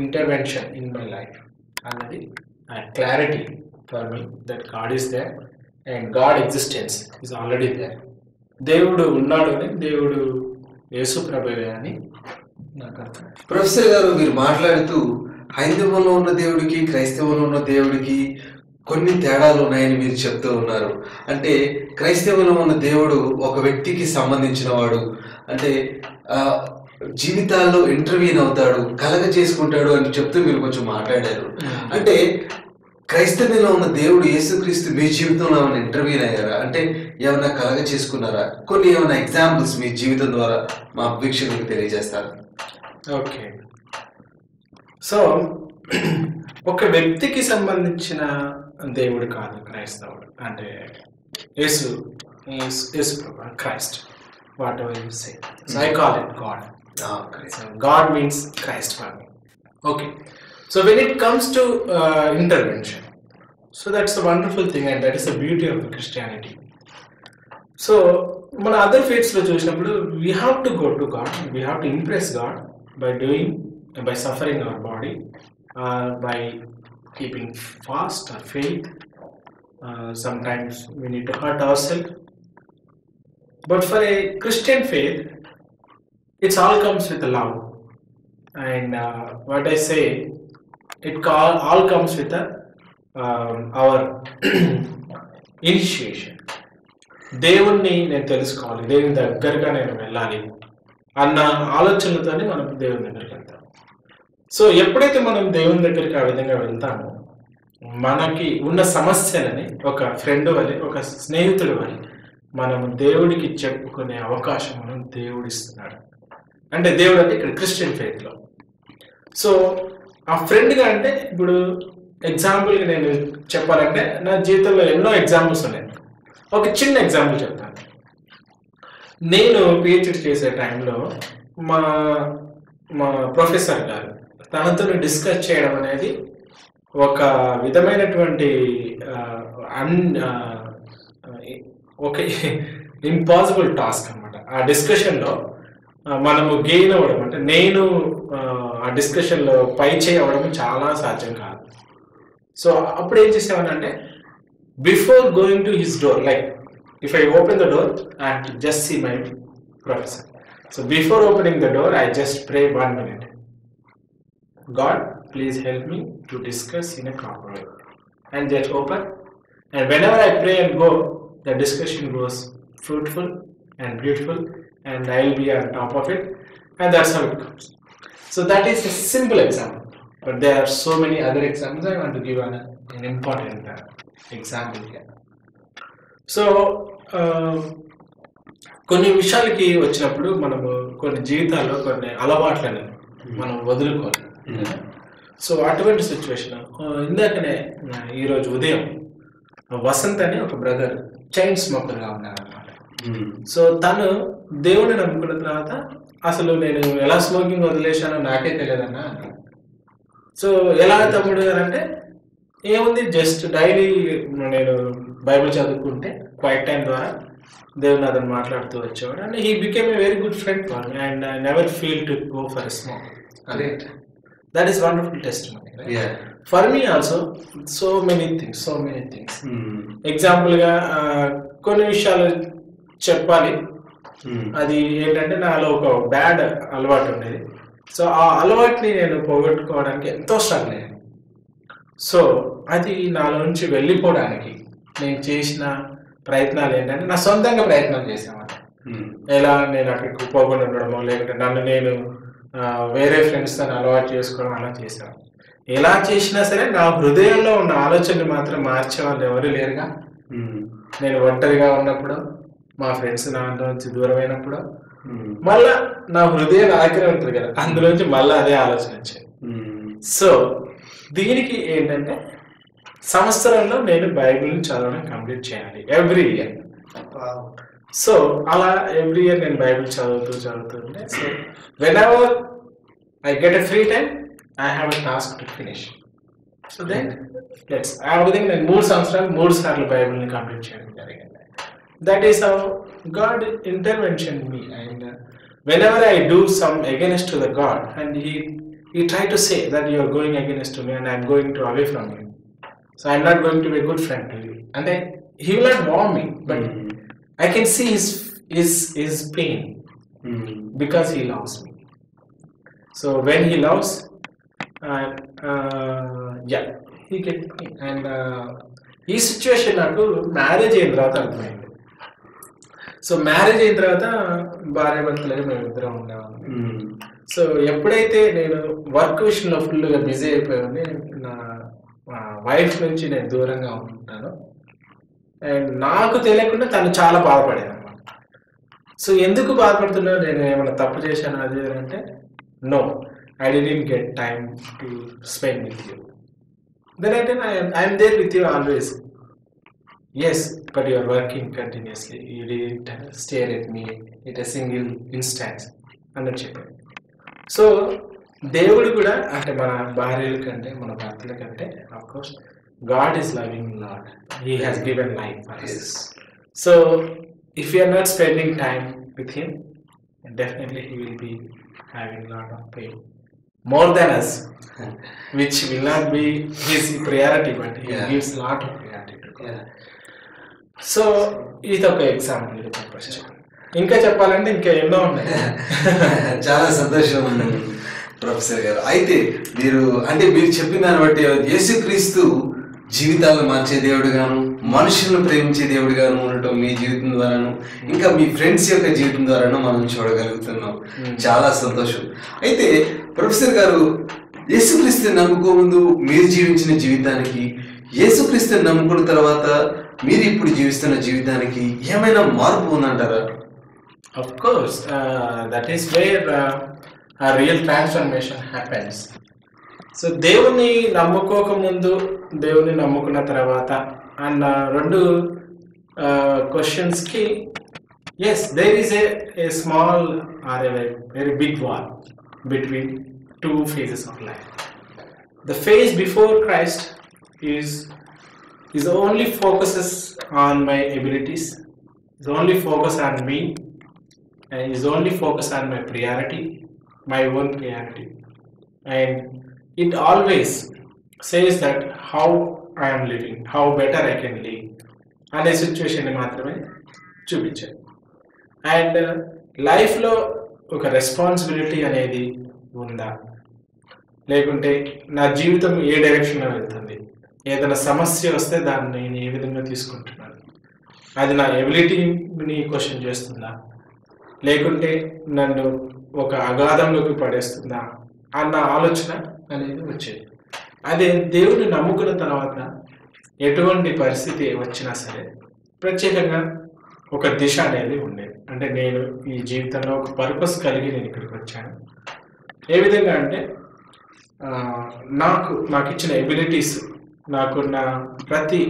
intervention in my life అన్నది clarity for me that God is there and God existence is already there. దేవుడు ఉన్నాడు అని, దేవుడు యేసు ప్రభువే అని నాకు అర్థం. ప్రొఫెసర్ గారు, మీరు మాట్లాడుతూ హైందవంలో ఉన్న దేవుడికి క్రైస్తవంలో ఉన్న దేవుడికి కొన్ని తేడాలు ఉన్నాయని మీరు చెప్తూ ఉన్నారు. అంటే క్రైస్తవంలో ఉన్న దేవుడు ఒక వ్యక్తికి సంబంధించిన వాడు, అంటే జీవితాల్లో ఇంటర్వ్యూన్ అవుతాడు, కలగ చేసుకుంటాడు అని చెప్తూ మీరు కొంచెం మాట్లాడారు. అంటే క్రైస్తవ్యంలో ఉన్న దేవుడు యేసుక్రీస్తు మీ జీవితంలో ఏమైనా ఇంటర్వ్యూన్ అయ్యారా? అంటే ఏమైనా కలగ చేసుకున్నారా? కొన్ని ఏమైనా ఎగ్జాంపుల్స్ మీ జీవితం ద్వారా మా వీక్షకులకు తెలియజేస్తారు. ఓకే, సో ఒక వ్యక్తికి సంబంధించిన దేవుడు కాదు క్రైస్తవుడు, అంటే యేసు Christ, whatever you say. So I call it God. God means Christ for me. Okay, so when it comes to intervention, so that's a wonderful thing and that is the beauty of the Christianity. So మన other faiths లో చూసినప్పుడు we have to go to God, we have to impress God by suffering our body, by keeping fast or faith. Sometimes we need to hurt ourselves, but for a Christian faith it all comes with love, and what I say, all comes with our initiation. దేవుణ్ణి నేను తెలుసుకోవాలి, దేవుని దగ్గరగా నేను వెళ్ళాలి అన్న ఆలోచనలతోనే మనం దేవుని దగ్గరికి వెళ్తాం. సో ఎప్పుడైతే మనం దేవుని దగ్గరికి ఆ విధంగా వెళ్తామో మనకి ఉన్న సమస్యలని ఒక ఫ్రెండ్ వల్ల, ఒక స్నేహితుడు వల్ల మనం దేవుడికి చెప్పుకునే అవకాశం మనం దేవుడిస్తున్నాడు. అంటే దేవుడు అంటే ఇక్కడ క్రిస్టియన్ ఫెయిత్లో. సో ఆ ఫ్రెండ్గా అంటే ఇప్పుడు ఎగ్జాంపుల్గా నేను చెప్పాలంటే నా జీవితంలో ఎన్నో ఎగ్జాంపుల్స్ ఉన్నాయి. ఒక చిన్న ఎగ్జాంపుల్ చెప్తాను. నేను పిహెచ్డి చేసే టైంలో మా ప్రొఫెసర్ గారు తనతో డిస్కస్ చేయడం అనేది ఒక విధమైనటువంటి ఒక ఇంపాసిబుల్ టాస్క్ అన్నమాట. ఆ డిస్కషన్లో మనము గెయిన్ అవ్వడం, అంటే నేను ఆ డిస్కషన్లో పై చేయవడం చాలా సాధ్యం కాదు. సో అప్పుడు ఏం చేసేవానంటే, before going to his door, like if I open the door I have to just see my professor. So before opening the door I just pray 1 minute, God please help me to discuss in a proper way, and just open, and whenever I pray and go, the discussion goes fruitful and beautiful, and I will be on top of it, and that's how it comes. So that is a simple example, but there are so many other examples. I want to give an important example here. So కొన్ని విషయాలకి వచ్చినప్పుడు మనము కొన్ని జీవితాల్లో కొన్ని అలవాట్లని మనం వదులుకోవాలి. So అటువంటి సిచ్యువేషన్, ఇందాకనే ఈరోజు ఉదయం వసంత్ అని ఒక బ్రదర్ చైన్ స్మోకర్గా ఉన్నారన్నమాట. సో తను దేవుడిని నమ్ముకున్న తర్వాత అసలు నేను ఎలా స్మోకింగ్ వదిలేశానో నాకే తెలియదన్నా అన్నాడు. సో ఎలా తమ్ముడు అంటే ఏముంది, జస్ట్ డైలీ నేను బైబిల్ చదువుకుంటే క్వైట్ టైం ద్వారా దేవుడు అతను మాట్లాడుతూ వచ్చేవాడు and he became a very good friend for me and I never feel to go for a smoke. Great. That is wonderful testimony. Yeah. For me also so many things. ఎగ్జాంపుల్గా కొన్ని విషయాలు చెప్పాలి. అది ఏంటంటే నాలో ఒక బ్యాడ్ అలవాటు ఉండేది. సో ఆ అలవాటుని నేను పోగొట్టుకోవడానికి ఎంతో స్ట్రగుల్ అయ్యాను. సో అది నాలో నుంచి వెళ్ళిపోవడానికి నేను చేసిన ప్రయత్నాలు ఏంటంటే నా సొంతంగా ప్రయత్నం చేసామన్నమాట. ఎలా నేను అక్కడికి పోకుండా ఉండడమో లేకుంటే నన్ను నేను వేరే ఫ్రెండ్స్తో అలవాటు చేసుకోవడం అలా చేశాను. ఎలా చేసినా సరే నా హృదయంలో ఉన్న ఆలోచనలు మాత్రం మార్చే వాళ్ళు ఎవరు లేరుగా. నేను ఒంటరిగా ఉన్నప్పుడు, మా ఫ్రెండ్స్ నా నుంచి దూరం అయినప్పుడు మళ్ళా నా హృదయం నా దగ్గర ఉంటుంది కదా, అందులోంచి మళ్ళీ అదే ఆలోచన వచ్చాయి. సో దీనికి ఏంటంటే సంవత్సరంలో నేను బైబిల్ని చదవడం కంప్లీట్ చేయాలి ఎవ్రీ ఇయర్. సో అలా ఎవ్రీ ఇయర్ నేను బైబిల్ చదువుతూ ఉంటే so whenever I get a free time I have a task to finish. So then let's ఆ విధంగా నేను 3 సంవత్సరాలు 3 సార్లు బైబిల్ని కంప్లీట్ చేయడం జరిగింది. That is how God intervention me. And whenever I do some against to the God and he try to say that you are going against to me and I am going to away from you, so I am not going to be a good friend to you, and he will not warn me, but I can see his pain because he loves me. So when he loves yeah, he gets me. And ఈ situation నాకు marriage అయిన తర్వాత అర్థమైంది. So marriage అయిన తర్వాత భార్యాభర్తలుగా మేము ఇద్దరం ఉండేవాళ్ళం. సో ఎప్పుడైతే నేను వర్క్ విషయంలో ఫుల్గా బిజీ అయిపోయాను, నా వైఫ్ నుంచి నేను దూరంగా ఉంటున్నాను అండ్ నాకు తెలియకుండా తను చాలా బాధపడేది అనమాట. సో ఎందుకు బాధపడుతున్నా, నేను ఏమైనా తప్పు చేశాను అది అంటే no, I didn't get time to spend with you. Then అయితే I'm there with you always. Yes, but you are working continuously. You didn't stare at me at a single instance అన్నట్టు చెప్పాడు. సో దేవుడు కూడా అంటే మన భార్యల కంటే మన భర్తల కంటే of course God is loving lot. He has given life for us. So if you are not spending time with him definitely he will be having lot of pain more than us, which will not be his priority, but he gives lot of priority to God. So ఇది ఒక example. ఇంకా చెప్పాలంటే ఇంకా ఎన్నో ఉన్నాయి. చాలా సంతోషం professor గారు. అయితే మీరు చెప్పిన దాన్ని బట్టి యేసుక్రీస్తు జీవితాలను మార్చే దేవుడు గాను, మనుషులను ప్రేమించే దేవుడు గాను ఉండటం మీ జీవితం ద్వారాను, ఇంకా మీ ఫ్రెండ్స్ యొక్క జీవితం ద్వారాను మనం చూడగలుగుతున్నాం. చాలా సంతోషం. అయితే ప్రొఫెసర్ గారు, యేసుక్రీస్తుని నమ్ముకో ముందు మీరు జీవించిన జీవితానికి, యేసుక్రీస్తుని నమ్ముకున్న తర్వాత మీరు ఇప్పుడు జీవిస్తున్న జీవితానికి ఏమైనా మార్పు ఉందంటారా? Of course, that is where a real transformation happens. సో దేవుని నమ్ముకోకముందు, దేవుని నమ్ముకున్న తర్వాత అన్న రెండు క్వశ్చన్స్కి yes there is a small or a very big war between two phases of life. The phase before Christ is only focuses on my abilities, is only focus on me, and is only focus on my priority, my own priority, and it always says that how I am living, how better I can live అనే situation మాత్రమే చూపించారు. And లైఫ్లో ఒక responsibility అనేది ఉందా, లేకుంటే నా జీవితం ఏ డైరెక్షన్లో వెళ్తుంది, ఏదైనా సమస్య వస్తే దాన్ని నేను ఏ విధంగా తీసుకుంటున్నాను, అది నా ఎబిలిటీని క్వశ్చన్ చేస్తుందా, లేకుంటే నన్ను ఒక అగాధంలోకి పడేస్తుందా అన్న ఆలోచన అనేది వచ్చేది. అదే దేవుడిని నమ్ముకున్న తర్వాత ఎటువంటి పరిస్థితి వచ్చినా సరే ప్రత్యేకంగా ఒక దిశ అనేది ఉండేది. అంటే నేను ఈ జీవితంలో ఒక పర్పస్ కలిగి నేను ఇక్కడికి వచ్చాను. ఏ విధంగా అంటే నాకు ఇచ్చిన ఎబిలిటీస్, నాకున్న ప్రతి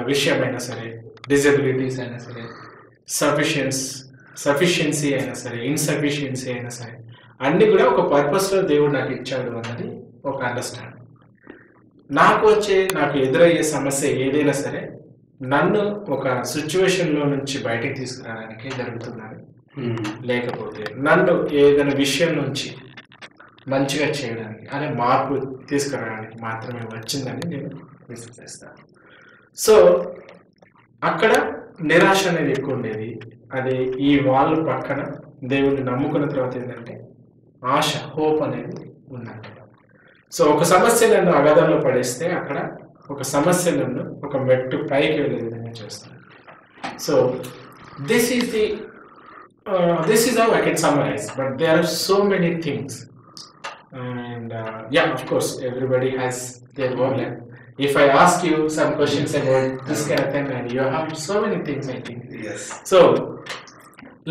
విషయమైనా సరే, డిజబిలిటీస్ అయినా సరే, సఫిషియన్సీ అయినా సరే, ఇన్సఫిషియన్సీ అయినా సరే, అన్నీ కూడా ఒక పర్పస్లో దేవుడు నాకు ఇచ్చాడు అన్నది ఒక అండర్స్టాండింగ్. నాకు ఎదురయ్యే సమస్య ఏదైనా సరే నన్ను ఒక సిచ్యువేషన్లో నుంచి బయటికి తీసుకురావడానికి జరుగుతుందని, లేకపోతే నన్ను ఏదైనా విషయం నుంచి మంచిగా చేయడానికి అనే మార్పు తీసుకురావడానికి మాత్రమే వచ్చిందని నేను విశ్వసిస్తాను. సో అక్కడ నిరాశ అనేది ఎక్కువ ఉండేది. అది ఈ వాళ్ళ పక్కన దేవుడిని నమ్ముకున్న తర్వాత ఏంటంటే ఆశ, హోప్ అనేది ఉందంట. సో ఒక సమస్య నన్ను అగాధంలో పడేస్తే అక్కడ ఒక సమస్య నన్ను ఒక మెట్టు పైకి వెళ్ళే విధంగా చేస్తాను. So this is how I can summarize, but there are so many things and of course everybody has their own life. If I ask you some questions about this kind of thing, and you have so many things, I think. Yes. So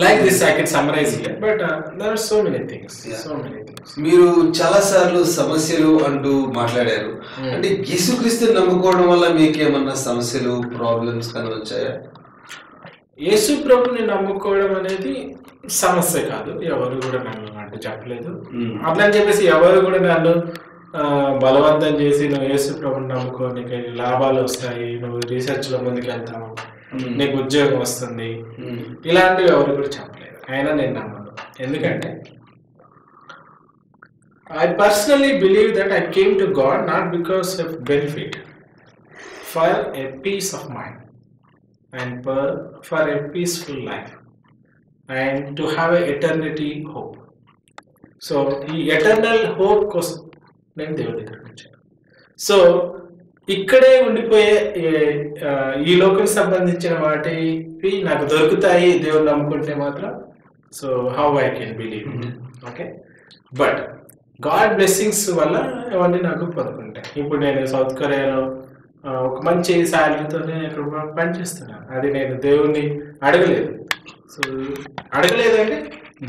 like this I can summarize here, but there are so many things. Yeah. So many things. మీరు చాలా సార్లు సమస్యలు అంటూ మాట్లాడారు. అంటే యేసుక్రీస్తుని నమ్ముకోవడం వల్ల మీకు ఏమన్నా సమస్యలు, ప్రాబ్లమ్స్ కానీ వచ్చాయా? యేసు ప్రభుని నమ్ముకోవడం అనేది సమస్య కాదు. ఎవరు కూడా నన్ను అంటే చెప్పలేదు. అట్లా అని చెప్పేసి ఎవరు కూడా నన్ను బలవంతం చేసి నువ్వు యేసు ప్రభుని నమ్ముకో, నీకు లాభాలు వస్తాయి, నువ్వు రీసెర్చ్లో ముందుకు వెళ్తావు, నీకు ఉద్యోగం వస్తుంది, ఇలాంటివి ఎవరు కూడా చెప్పలేదు. అయినా నేను నమ్మను. ఎందుకంటే I personally believe that I came to God not because of benefit, for a peace of mind and for a peaceful life and to have a eternity hope. So ఈ ఎటర్నల్ హోప్ కోసం నేను దేవుడి దగ్గరికి వచ్చాను. So ఇక్కడే ఉండిపోయే ఈ లోకానికి సంబంధించిన వాటివి నాకు దొరుకుతాయి దేవుడు నమ్ముకుంటే మాత్రం. So how I can believe it. Okay, but God blessings వల్ల అవన్నీ నాకు పొందుకుంటాయి. ఇప్పుడు నేను సౌత్ కొరియాలో ఒక మంచి శాలరీతోనే ఇక్కడ పనిచేస్తున్నాను. అది నేను దేవుణ్ణి అడగలేదు. సో అడగలేదంటే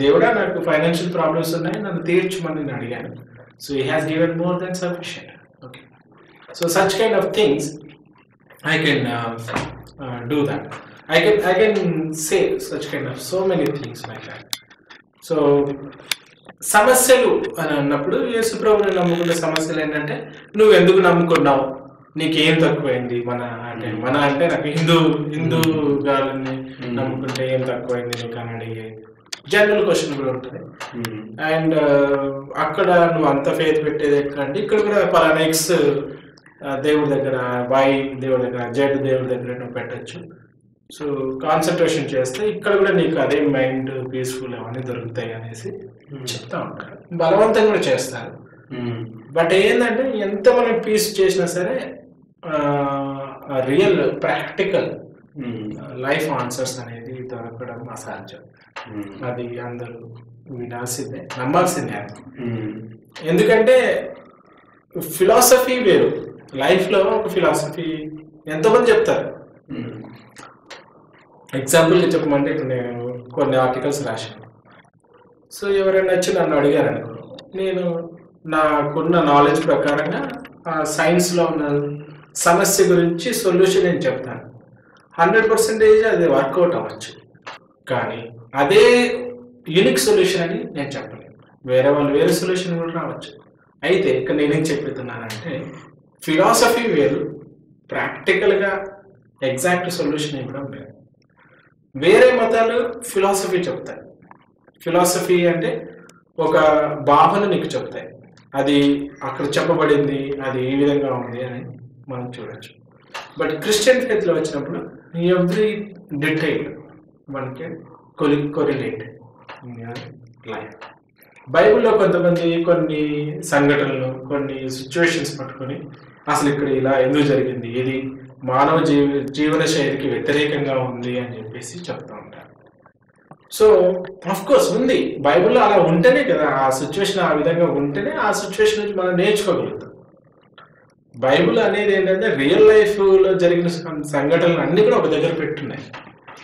దేవుడా నాకు ఫైనాన్షియల్ ప్రాబ్లమ్స్ ఉన్నాయి, నన్ను తీర్చమని నేను అడిగాను. So he has given more than sufficient. Okay, so such kind of things I can do that. I can say such kind of so many things like that. So సమస్యలు అని అన్నప్పుడు యేసు ప్రభువుని నమ్ముకునే సమస్యలు ఏంటంటే నువ్వు ఎందుకు నమ్ముకున్నావు, నీకేం తక్కువైంది, మన అంటే నాకు హిందూ గారిని నమ్ముకుంటే ఏం తక్కువైంది నీకు అని అడిగే జనరల్ క్వశ్చన్ కూడా ఉంటుంది. అండ్ అక్కడ నువ్వు అంత ఫెయిత్ పెట్టేది ఎక్కడంటే ఇక్కడ కూడా పలానా ఎక్స్ దేవుడి దగ్గర, వై దేవుడి దగ్గర, జెడ్ దేవుడి దగ్గర నువ్వు పెట్టచ్చు. సో కాన్సన్ట్రేషన్ చేస్తే ఇక్కడ కూడా నీకు అదే మైండ్ పీస్ఫుల్ అవన్నీ దొరుకుతాయి అనేసి చెప్తా ఉంటారు. బలవంతం కూడా చేస్తారు. బట్ ఏంటంటే ఎంత మనం పీస్ చేసినా సరే రియల్ ప్రాక్టికల్ లైఫ్ ఆన్సర్స్ అనేది దొరకడం అసాధ్యం. అది అందరూ వినాల్సిందే, నమ్మాల్సిందే. ఎందుకంటే ఫిలాసఫీ వేరు, లైఫ్లో ఒక ఫిలాసఫీ ఎంతోమంది చెప్తారు. ఎగ్జాంపుల్గా చెప్పమంటే ఇప్పుడు నేను కొన్ని ఆర్టికల్స్ రాశాను. సో ఎవరైనా వచ్చి నన్ను అడిగారు అనుకో, నేను నాకున్న నాలెడ్జ్ ప్రకారంగా ఆ సైన్స్లో ఉన్న సమస్య గురించి సొల్యూషన్ నేను చెప్తాను. 100% అది వర్కౌట్ అవ్వచ్చు, కానీ అదే యూనిక్ సొల్యూషన్ అని నేను చెప్పలేను. వేరే వాళ్ళు వేరే సొల్యూషన్ కూడా రావచ్చు. అయితే ఇక్కడ నేనేం చెప్తున్నానంటే ఫిలాసఫీ వేరు, ప్రాక్టికల్గా ఎగ్జాక్ట్ సొల్యూషన్ ఇవ్వడం వేరు. వేరే మతాలు ఫిలాసఫీ చెప్తాయి. ఫిలాసఫీ అంటే ఒక భావన నీకు చెప్తాయి, అది అక్కడ చెప్పబడింది, అది ఈ విధంగా ఉంది అని మనం చూడొచ్చు. బట్ క్రిస్టియన్ ఫెయిత్లో వచ్చినప్పుడు ఎవ్రీ డీటెయిల్ మనకి కొరిలేట్ లైఫ్. బైబిల్లో కొంతమంది కొన్ని సంఘటనలు, కొన్ని సిచ్యువేషన్స్ పట్టుకొని అసలు ఇక్కడ ఇలా ఎందుకు జరిగింది, ఇది మానవ జీవన శైలికి వ్యతిరేకంగా ఉంది అని చెప్పేసి చెప్తూ ఉంటారు. సో ఆఫ్ కోర్స్ ఉంది, బైబిల్లో అలా ఉంటేనే కదా ఆ సిచ్యువేషన్ ఆ విధంగా ఉంటేనే ఆ సిచ్యువేషన్ నుంచి మనం నేర్చుకోగలుగుతాం. బైబిల్ అనేది ఏంటంటే రియల్ లైఫ్లో జరిగిన సంఘటనలు అన్నీ కూడా ఒక దగ్గర పెట్టున్నాయి.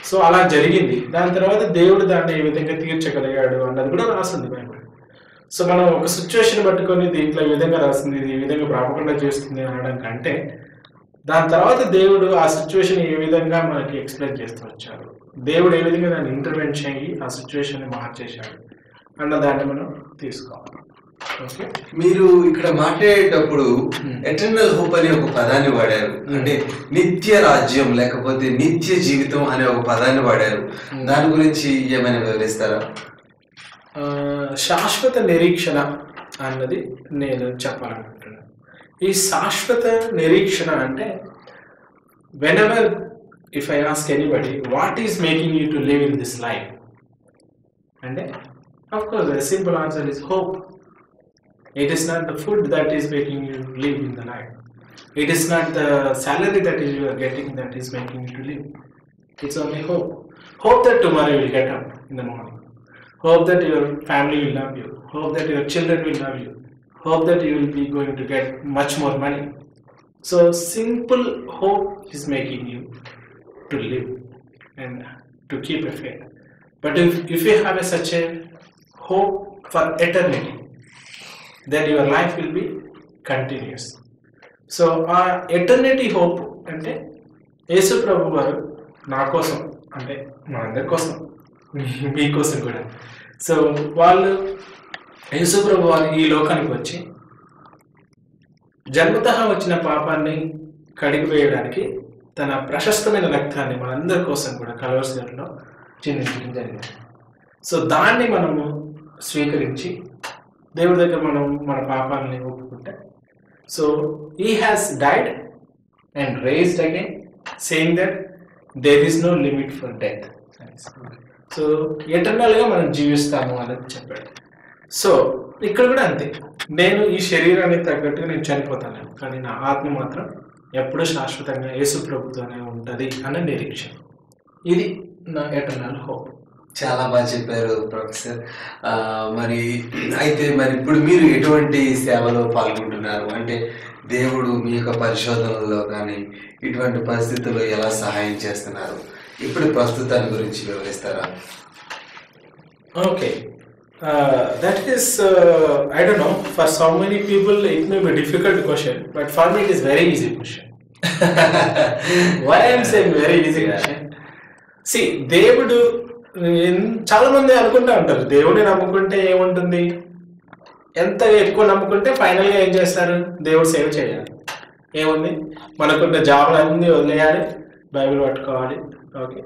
సో అలా జరిగింది, దాని తర్వాత దేవుడు దాన్ని ఏ విధంగా తీర్చగలిగాడు అన్నది కూడా రాస్తుంది బైబిల్. సో మనం ఒక సిచ్యువేషన్ పట్టుకొని దీంట్లో ఈ విధంగా రాస్తుంది, ఇది ఈ విధంగా ప్రాపకుండా చేస్తుంది అనడం కంటే దాని తర్వాత దేవుడు ఆ సిచ్యువేషన్ ఏ విధంగా మనకి ఎక్స్ప్లెయిన్ చేస్తూ వచ్చాడు, దేవుడు ఏ విధంగా దాన్ని ఇంటర్వెన్షన్ అయ్యి ఆ సిచ్యువేషన్ మార్చేశాడు అన్న దాన్ని మనం తీసుకోవాలి. ఓకే, మీరు ఇక్కడ మాట్లాడేటప్పుడు ఎటర్నల్ హోప్ అనే ఒక పదాన్ని వాడారు. అంటే నిత్య రాజ్యం లేకపోతే నిత్య జీవితం అనే ఒక పదాన్ని వాడారు. దాని గురించి ఏమైనా వివరిస్తారా? శాశ్వత నిరీక్షణ అన్నది నేను చెప్పాలనుకుంటున్నాను. ఈ శాశ్వత నిరీక్షణ అంటే whenever if I ask anybody what is making you to live in this life, and of course the simple answer is hope. It is not the food that is making you live in the life. It is not the salary that you are getting that is making you to live. It's only hope. Hope that tomorrow you will get up in the morning. Hope that your family will love you. Hope that your children will love you. Hope that you will be going to get much more money. So simple hope is making you to live and to keep a faith. But if you have such a hope for eternity, then your life will be continuous. So our eternity hope అంటే యేసు ప్రభు వారు నా కోసం, అంటే మా అందరి కోసం, మీకోసం కూడా. సో వాళ్ళు యేసు ప్రభు వారు ఈ లోకానికి వచ్చి జన్మతః వచ్చిన పాపాన్ని కడిగివేయడానికి తన ప్రశస్తమైన రక్తాన్ని మనందరి కోసం కూడా కలవరిలో చిందించడం జరిగింది. సో దాన్ని మనము స్వీకరించి దేవుడి దగ్గర మనం మన పాపాలని ఒప్పుకుంటే, so he has died and raised again saying that there is no limit for death. So ఎటర్నల్గా మనం జీవిస్తాము అనేది చెప్పాడు. సో ఇక్కడ కూడా అంతే, నేను ఈ శరీరానికి తగ్గట్టుగా నేను చనిపోతాను, కానీ నా ఆత్మ మాత్రం ఎప్పుడూ శాశ్వతంగా యేసు ప్రభుతోనే ఉంటుంది అనే నిరీక్షణ. ఇది నా ఎటర్నల్ హోప్. చాలా బాగా చెప్పారు ప్రొఫెసర్. మరి అయితే మరి ఇప్పుడు మీరు ఎటువంటి సేవలో పాల్గొంటున్నారు? అంటే దేవుడు మీ యొక్క పరిశోధనలో కానీ ఇటువంటి పరిస్థితుల్లో ఎలా సహాయం చేస్తున్నారు? ఇప్పుడు ప్రస్తుతాన్ని గురించి వివరిస్తారా? Okay, that is I don't know, for so many people it may be a difficult question, but for me it is very easy question. Why I am saying very easy question? See, దేవుడు, చాలా మంది అనుకుంటా ఉంటారు దేవుడిని నమ్ముకుంటే ఏముంటుంది, ఎంత ఎక్కువ నమ్ముకుంటే ఫైనల్ గా ఏం చేస్తారు, దేవుడు సేవ చేయాలి. ఏముంది, మనకున్న జాబులు అన్ని వదిలేయాలి, బైబిల్ పట్టుకోవాలి, ఓకే,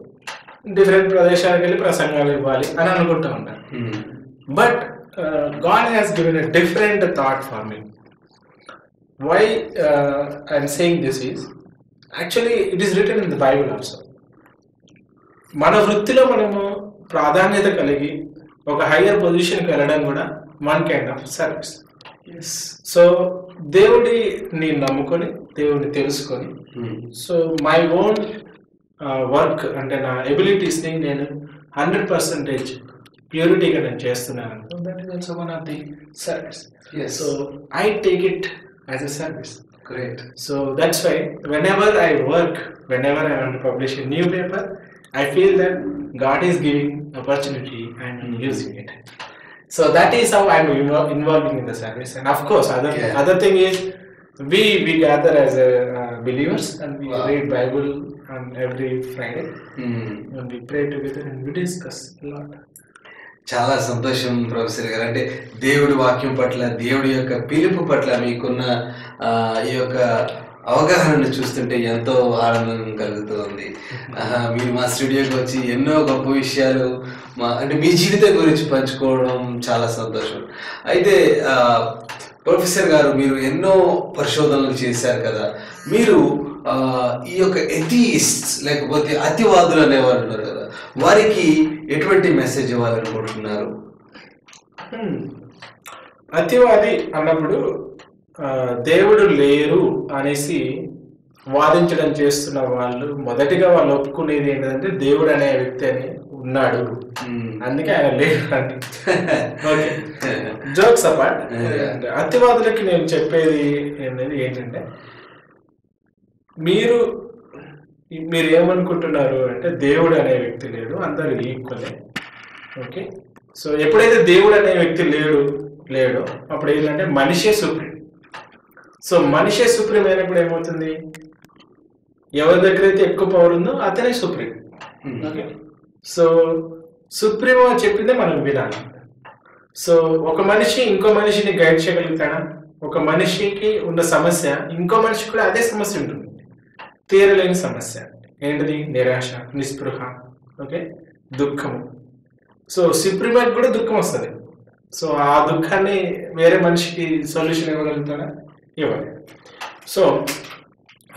డిఫరెంట్ ప్రదేశాలకు వెళ్ళి ప్రసంగాలు ఇవ్వాలి అని అనుకుంటూ ఉంటారు. But God has given a different thought for me. Why I am saying this is, actually it is written in the Bible also. మన వృత్తిలో మనము ప్రాధాన్యత కలిగి ఒక హయ్యర్ పొజిషన్కి వెళ్ళడం కూడా one kind of service. So దేవుడిని నమ్ముకొని, దేవుడిని తెలుసుకొని, సో మై ఓన్ వర్క్ అంటే నా ఎబిలిటీస్ని నేను 100% ప్యూరిటీగా నేను చేస్తున్నాను. That is also one of the service. So I take it as a service. Great. So that's why whenever I work, whenever I want to publish a new paper, I feel that God is giving opportunity and I'm using it. So that is how I'm involving in the service. And of course, other thing is we gather as believers and we read Bible on every Friday and we pray together and we discuss a lot. చాలా సంతోషం professor గారు. అంటే దేవుడి వాక్యం పట్ల, దేవుడి యొక్క పిలుపు పట్ల మీకున్న ఈ యొక్క అవగాహనను చూస్తుంటే ఎంతో ఆనందం కలుగుతుంది. మీరు మా స్టూడియోకి వచ్చి ఎన్నో గొప్ప విషయాలు అంటే మీ జీవితం గురించి పంచుకోవడం చాలా సంతోషం. అయితే ప్రొఫెసర్ గారు, మీరు ఎన్నో పరిశోధనలు చేశారు కదా, మీరు ఈ యొక్క ఎథియిస్ట్స్ లేకపోతే అతివాదులు అనేవారు ఉన్నారు కదా, వారికి ఎటువంటి మెసేజ్ ఇవ్వాలనుకుంటున్నారు? అతివాది అన్నప్పుడు దేవుడు లేరు అనేసి వాదించడం చేస్తున్న వాళ్ళు మొదటిగా వాళ్ళు ఒప్పుకునేది ఏంటంటే దేవుడు అనే వ్యక్తి అని ఉన్నాడు, అందుకే ఆయన లేరు అని. ఓకే, జోక్స్ అపార్ట్, అతివాదులకి నేను చెప్పేది అనేది ఏంటంటే, మీరు ఏమనుకుంటున్నారు అంటే దేవుడు అనే వ్యక్తి లేడు, అందరూ ఈక్వలే. ఓకే, సో ఎప్పుడైతే దేవుడు అనే వ్యక్తి లేడో అప్పుడు ఏంటంటే మనిషే సుప్రీం. సో మనిషే సుప్రీం అయినప్పుడు ఏమవుతుంది, ఎవరి దగ్గర అయితే ఎక్కువ పవర్ ఉందో అతనే సుప్రీం. ఓకే, సో సుప్రీం అని చెప్పిందే మనం వినాలి. సో ఒక మనిషి ఇంకో మనిషిని గైడ్ చేయగలుగుతాడా? ఒక మనిషికి ఉన్న సమస్య ఇంకో మనిషికి కూడా అదే సమస్య ఉంటుంది, తీరలేని సమస్య. ఏంటిది? నిరాశ, నిస్పృహ, ఓకే, దుఃఖము. సో సుప్రీంకి కూడా దుఃఖం వస్తుంది. సో ఆ దుఃఖాన్ని వేరే మనిషికి సొల్యూషన్ ఇవ్వగలుగుతాడా? ఇవ్వలేదు. సో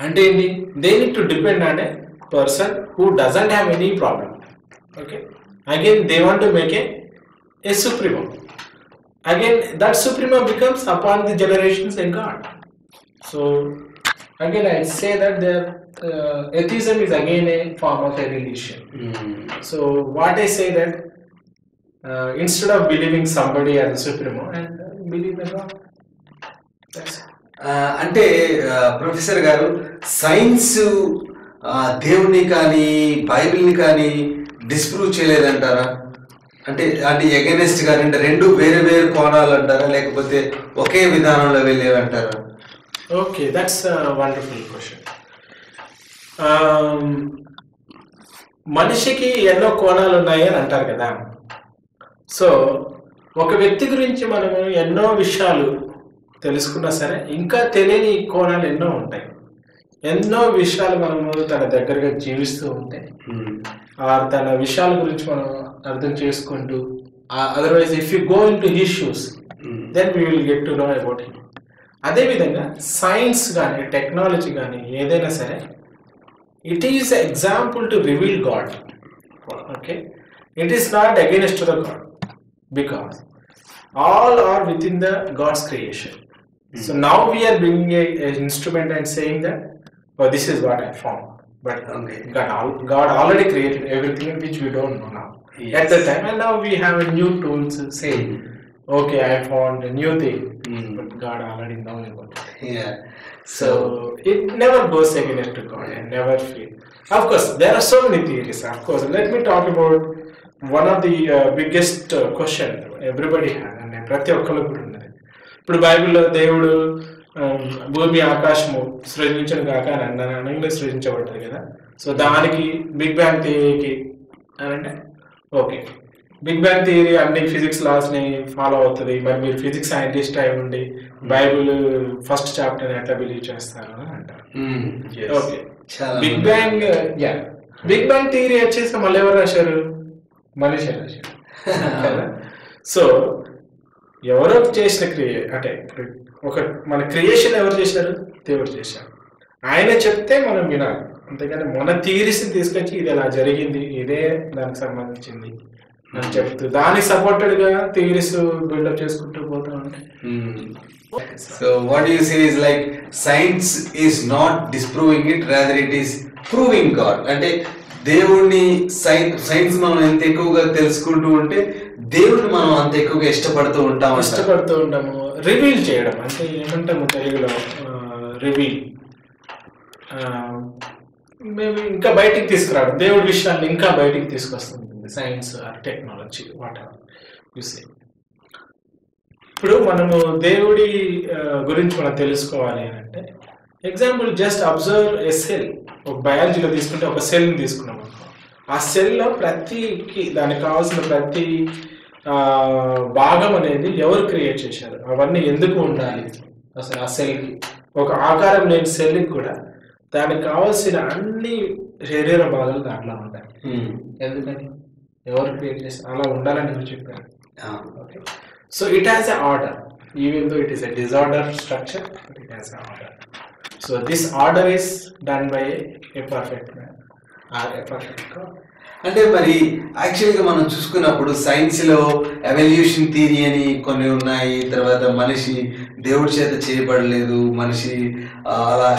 అంటే ఏంటి? They need to depend on a person who doesn't have any problem. Okay, again they want to make a supremo. Again, that supremo becomes upon the generations a god. So again, I say that atheism is again a form of a religion. So what I say that instead of believing somebody as a supremo, and believe in God. That's it. అంటే professor గారు, science దేవుణ్ణి కానీ బైబిల్ని కానీ disprove చేయలేదంటారా? అంటే against గా రెండు వేరే వేరే కోణాలు అంటారా, లేకపోతే ఒకే విధానంలో వెళ్ళేవంటారా? Okay, that's wonderful question. మనిషికి ఎన్నో కోణాలు ఉన్నాయి అని అంటారు కదా. సో ఒక వ్యక్తి గురించి మనము ఎన్నో విషయాలు తెలుసుకున్నా సరే ఇంకా తెలియని కోణాలు ఎన్నో ఉంటాయి. ఎన్నో విషయాలు మనము తన దగ్గరగా జీవిస్తూ ఉంటే తన విషయాల గురించి మనం అర్థం చేసుకుంటూ, otherwise if you go in to his shoes then we will get to know about him. అదేవిధంగా సైన్స్ కానీ టెక్నాలజీ కానీ ఏదైనా సరే, it is example to reveal God. Okay, it is not against to the God because all are within the God's creation. So now we are bringing an instrument and saying that, oh, this is what I found. But God already created everything which we don't know now. Yes. At the time, and now we have a new tools saying, okay, I found a new thing, but God already know about it. Yeah. So it never goes against God and never feel. Of course, there are so many theories. Of course, let me talk about one of the biggest question everybody has, and ప్రతి ఒక్కరు కూడా ఉన్నది. ఇప్పుడు బైబిల్లో దేవుడు భూమి ఆకాశము సృజించను కాక అనంగా సృజించబడ్డది కదా. సో దానికి బిగ్ బ్యాంగ్ థియరీకి అంటే ఓకే, బిగ్ బ్యాంగ్ థియరీ అన్ని ఫిజిక్స్ లాస్ ని ఫాలో అవుతుంది. మరి మీరు ఫిజిక్స్ సైంటిస్ట్ అయి ఉండి బైబిల్ ఫస్ట్ చాప్టర్ ఎట్లా బిలీవ్ చేస్తారు అని అంటారు. ఓకే, బిగ్ బ్యాంగ్ థియరీ వచ్చేసి మళ్ళీ ఎవరు రాశారు? మనిషి రాశారు కదా. సో ఎవరో చేసిన అంటే ఒక మన క్రియేషన్ ఎవరు చేశారు? దేవుడు చేశారు. ఆయన చెప్తే మనం వినాలి, అంతేగాని మన థియరీస్ని తీసుకొచ్చి ఇది ఎలా జరిగింది, ఇదే దానికి సంబంధించింది అని చెప్తూ దానికి సపోర్టెడ్ గా థియరీస్ బిల్డప్ చేసుకుంటూ పోతా ఉంటాయి. So what you say is like science is not disproving it, rather it is proving God. అంటే దేవుడిని సైన్స్ మనం ఎంత ఎక్కువగా తెలుసుకుంటూ ఉంటే దేవుడిని మనం అంత ఎక్కువగా ఇష్టపడుతూ ఉంటాము. రివీల్ చేయడం అంటే ఏమంటాము తెలుగులో, రివీల్ మేబీ ఇంకా బయటికి తీసుకురావడం, దేవుడి విషయాన్ని ఇంకా బయటికి తీసుకొస్తుంది science or technology what ever you సే. ఇప్పుడు మనము దేవుడి గురించి మనం తెలుసుకోవాలి అని అంటే ఎగ్జాంపుల్ జస్ట్ అబ్జర్వ్ ఎ సెల్. ఒక బయాలజీలో తీసుకుంటే ఒక సెల్ని తీసుకున్నాం అనుకో, ఆ సెల్లో ప్రతికి దానికి కావాల్సిన ప్రతి భాగం అనేది ఎవరు క్రియేట్ చేశారు, అవన్నీ ఎందుకు ఉండాలి, అసలు ఆ సెల్కి ఒక ఆకారం లేని సెల్కి కూడా దానికి కావాల్సిన అన్ని శరీర భాగాలు దాంట్లో ఉంటాయి. ఎందుకని? ఎవరు క్రియేట్ చేశారు, అలా ఉండాలని ఎవరు చెప్పారు? Okay, so it has a order, even though it is a disorder structure, it has a order. So this order is done by a perfect man or a perfect God. అంటే మరి యాక్చువల్గా మనం చూసుకున్నప్పుడు సైన్స్లో ఎవల్యూషన్ థియరీ అని కొన్ని ఉన్నాయి. తర్వాత మనిషి దేవుడి చేత చేయబడలేదు, మనిషి అలా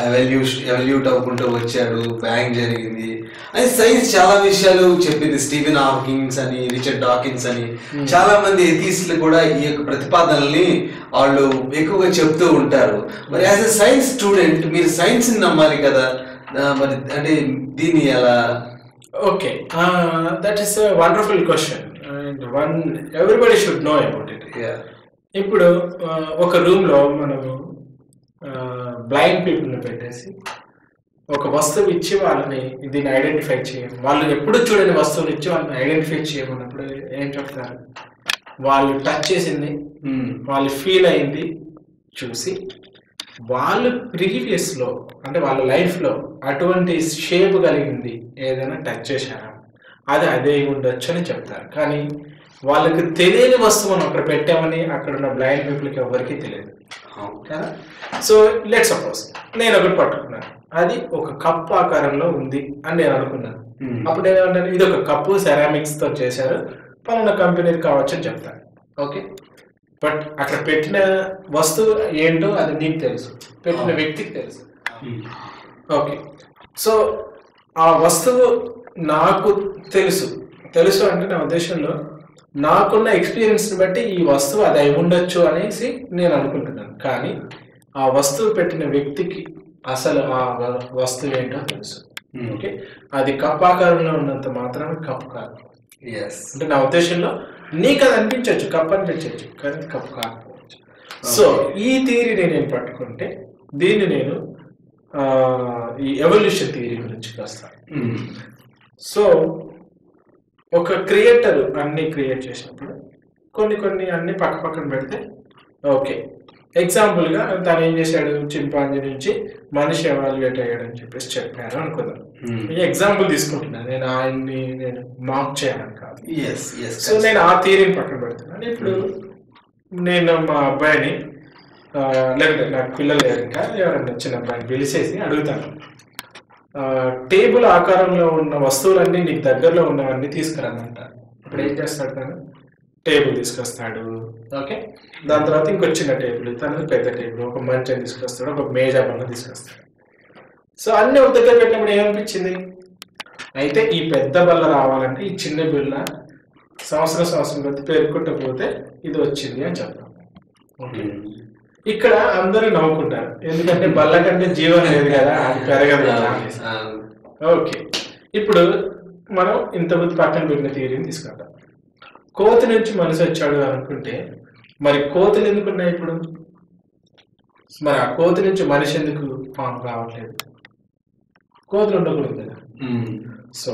ఎవల్యూట్ అవ్వకుంటూ వచ్చాడు, బ్యాంగ్ జరిగింది అని సైన్స్ చాలా విషయాలు చెప్పింది. స్టీవెన్ హాకింగ్స్ అని, రిచర్డ్ డాకిన్స్ అని చాలా మంది ఎథీస్టులు కూడా ఈ యొక్క ప్రతిపాదనల్ని వాళ్ళు ఎక్కువగా చెప్తూ ఉంటారు. మరి యాజ్ ఎ సైన్స్ స్టూడెంట్ మీరు సైన్స్ని నమ్మాలి కదా, మరి అంటే దీన్ని ఎలా? Okay, that is a wonderful question and one everybody should know about it. Yeah. ఇప్పుడు ఒక రూమ్ లో మనము బ్లైండ్ పీపుల్ని పెట్టేసి ఒక వస్తువు ఇచ్చి వాళ్ళని దీన్ని ఐడెంటిఫై చేయము, వాళ్ళు ఎప్పుడు చూడని వస్తువుని ఇచ్చి వాళ్ళని ఐడెంటిఫై చేయమన్నప్పుడు ఏం చెప్తారు? వాళ్ళు టచ్ చేసింది, వాళ్ళు ఫీల్ అయింది చూసి వాళ్ళు ప్రీవియస్లో అంటే వాళ్ళ లైఫ్లో అటువంటి షేప్ కలిగింది ఏదైనా టచ్ చేశారా, అది అదే ఉండొచ్చు అని చెప్తారు. కానీ వాళ్ళకి తెలియని వస్తువు మనం అక్కడ పెట్టామని అక్కడ ఉన్న బ్లైండ్ పీపుల్కి ఎవరికి తెలియదు కదా. సో లెట్ సపోజ్ నేను ఒకటి పట్టుకున్నాను, అది ఒక కప్పు ఆకారంలో ఉంది అని నేను అనుకున్నాను. అప్పుడు ఏమంటాను, ఇది ఒక కప్పు సెరామిక్స్తో చేశారు, పలానా కంపెనీది కావచ్చు అని చెప్తాను. ఓకే, బట్ అక్కడ పెట్టిన వస్తువు ఏంటో అది నీకు తెలుసు, పెట్టిన వ్యక్తికి తెలుసు. ఓకే, సో ఆ వస్తువు నాకు తెలుసు అంటే నా ఉద్దేశంలో నాకున్న ఎక్స్పీరియన్స్ని బట్టి ఈ వస్తువు అది అయి ఉండొచ్చు అనేసి నేను అనుకుంటున్నాను. కానీ ఆ వస్తువు పెట్టిన వ్యక్తికి అసలు ఆ వస్తువు ఏంటో తెలుసు. ఓకే, అది కప్ ఆకారంలో ఉన్నంత మాత్రం కప్పు కాదు. అంటే నా ఉద్దేశంలో నీకు అది అనిపించవచ్చు, కప్ అనిపించవచ్చు, కానీ కప్పు కాకపోవచ్చు. సో ఈ థియరీ నేను పట్టుకుంటే దీన్ని నేను ఈ ఎవల్యూషన్ థియరీ గురించి వస్తాను. సో ఒక క్రియేటర్ అన్ని క్రియేట్ చేసినప్పుడు కొన్ని అన్ని పక్కన పెడితే ఓకే, ఎగ్జాంపుల్గా తను ఏం చేశాడు, చింపాంజీ నుంచి మనిషి ఎవాల్యుయేట్ అయ్యాడని చెప్పేసి చెప్పారు అనుకుందాం. ఎగ్జాంపుల్ తీసుకుంటున్నాను, నేను ఆయన్ని నేను మార్క్ చేయాలని కాదు. సో నేను ఆ థియరీని పక్కన పెడుతున్నాను. ఇప్పుడు నేను మా అబ్బాయిని లేకపోతే నాకు పిల్లలు లేరు ఇంకా, ఎవరైనా చిన్న అబ్బాయిని పిలిచేసి అడుగుతాను, టేబుల్ ఆకారంలో ఉన్న వస్తువులన్నీ నీకు దగ్గరలో ఉన్నవన్నీ తీసుకురామంటారు. ఇప్పుడు ఏం చేస్తాడు, తను టేబుల్ తీసుకొస్తాడు. ఓకే, దాని తర్వాత ఇంకో చిన్న టేబుల్, తనది పెద్ద టేబుల్, ఒక మంచం తీసుకొస్తాడు, ఒక మేజా బల్ల తీసుకొస్తాడు. సో అన్ని ఒక దగ్గర పెట్టినప్పుడు ఏమనిపించింది, అయితే ఈ పెద్ద బల్ల రావాలంటే ఈ చిన్న బిల్ల సంవత్సరం కొద్ది పెరుగుకుంటూ పోతే ఇది వచ్చింది అని చెప్తాం. ఓకే, ఇక్కడ అందరూ నవ్వుకుంటారు, ఎందుకంటే బల్ల కంటే జీవం లేదు కదా, అది పెరగదు కదా. ఓకే, ఇప్పుడు మనం ఇంతకుముందు పక్కన పెట్టిన థియరీని తీసుకుంటాం. కోతి నుంచి మనిషి వచ్చాడు అనుకుంటే మరి కోతులు ఎందుకున్నాయి ఇప్పుడు, మరి ఆ కోతి నుంచి మనిషి ఎందుకు పాము రావట్లేదు, కోతులు ఉండకూడదు కదా. సో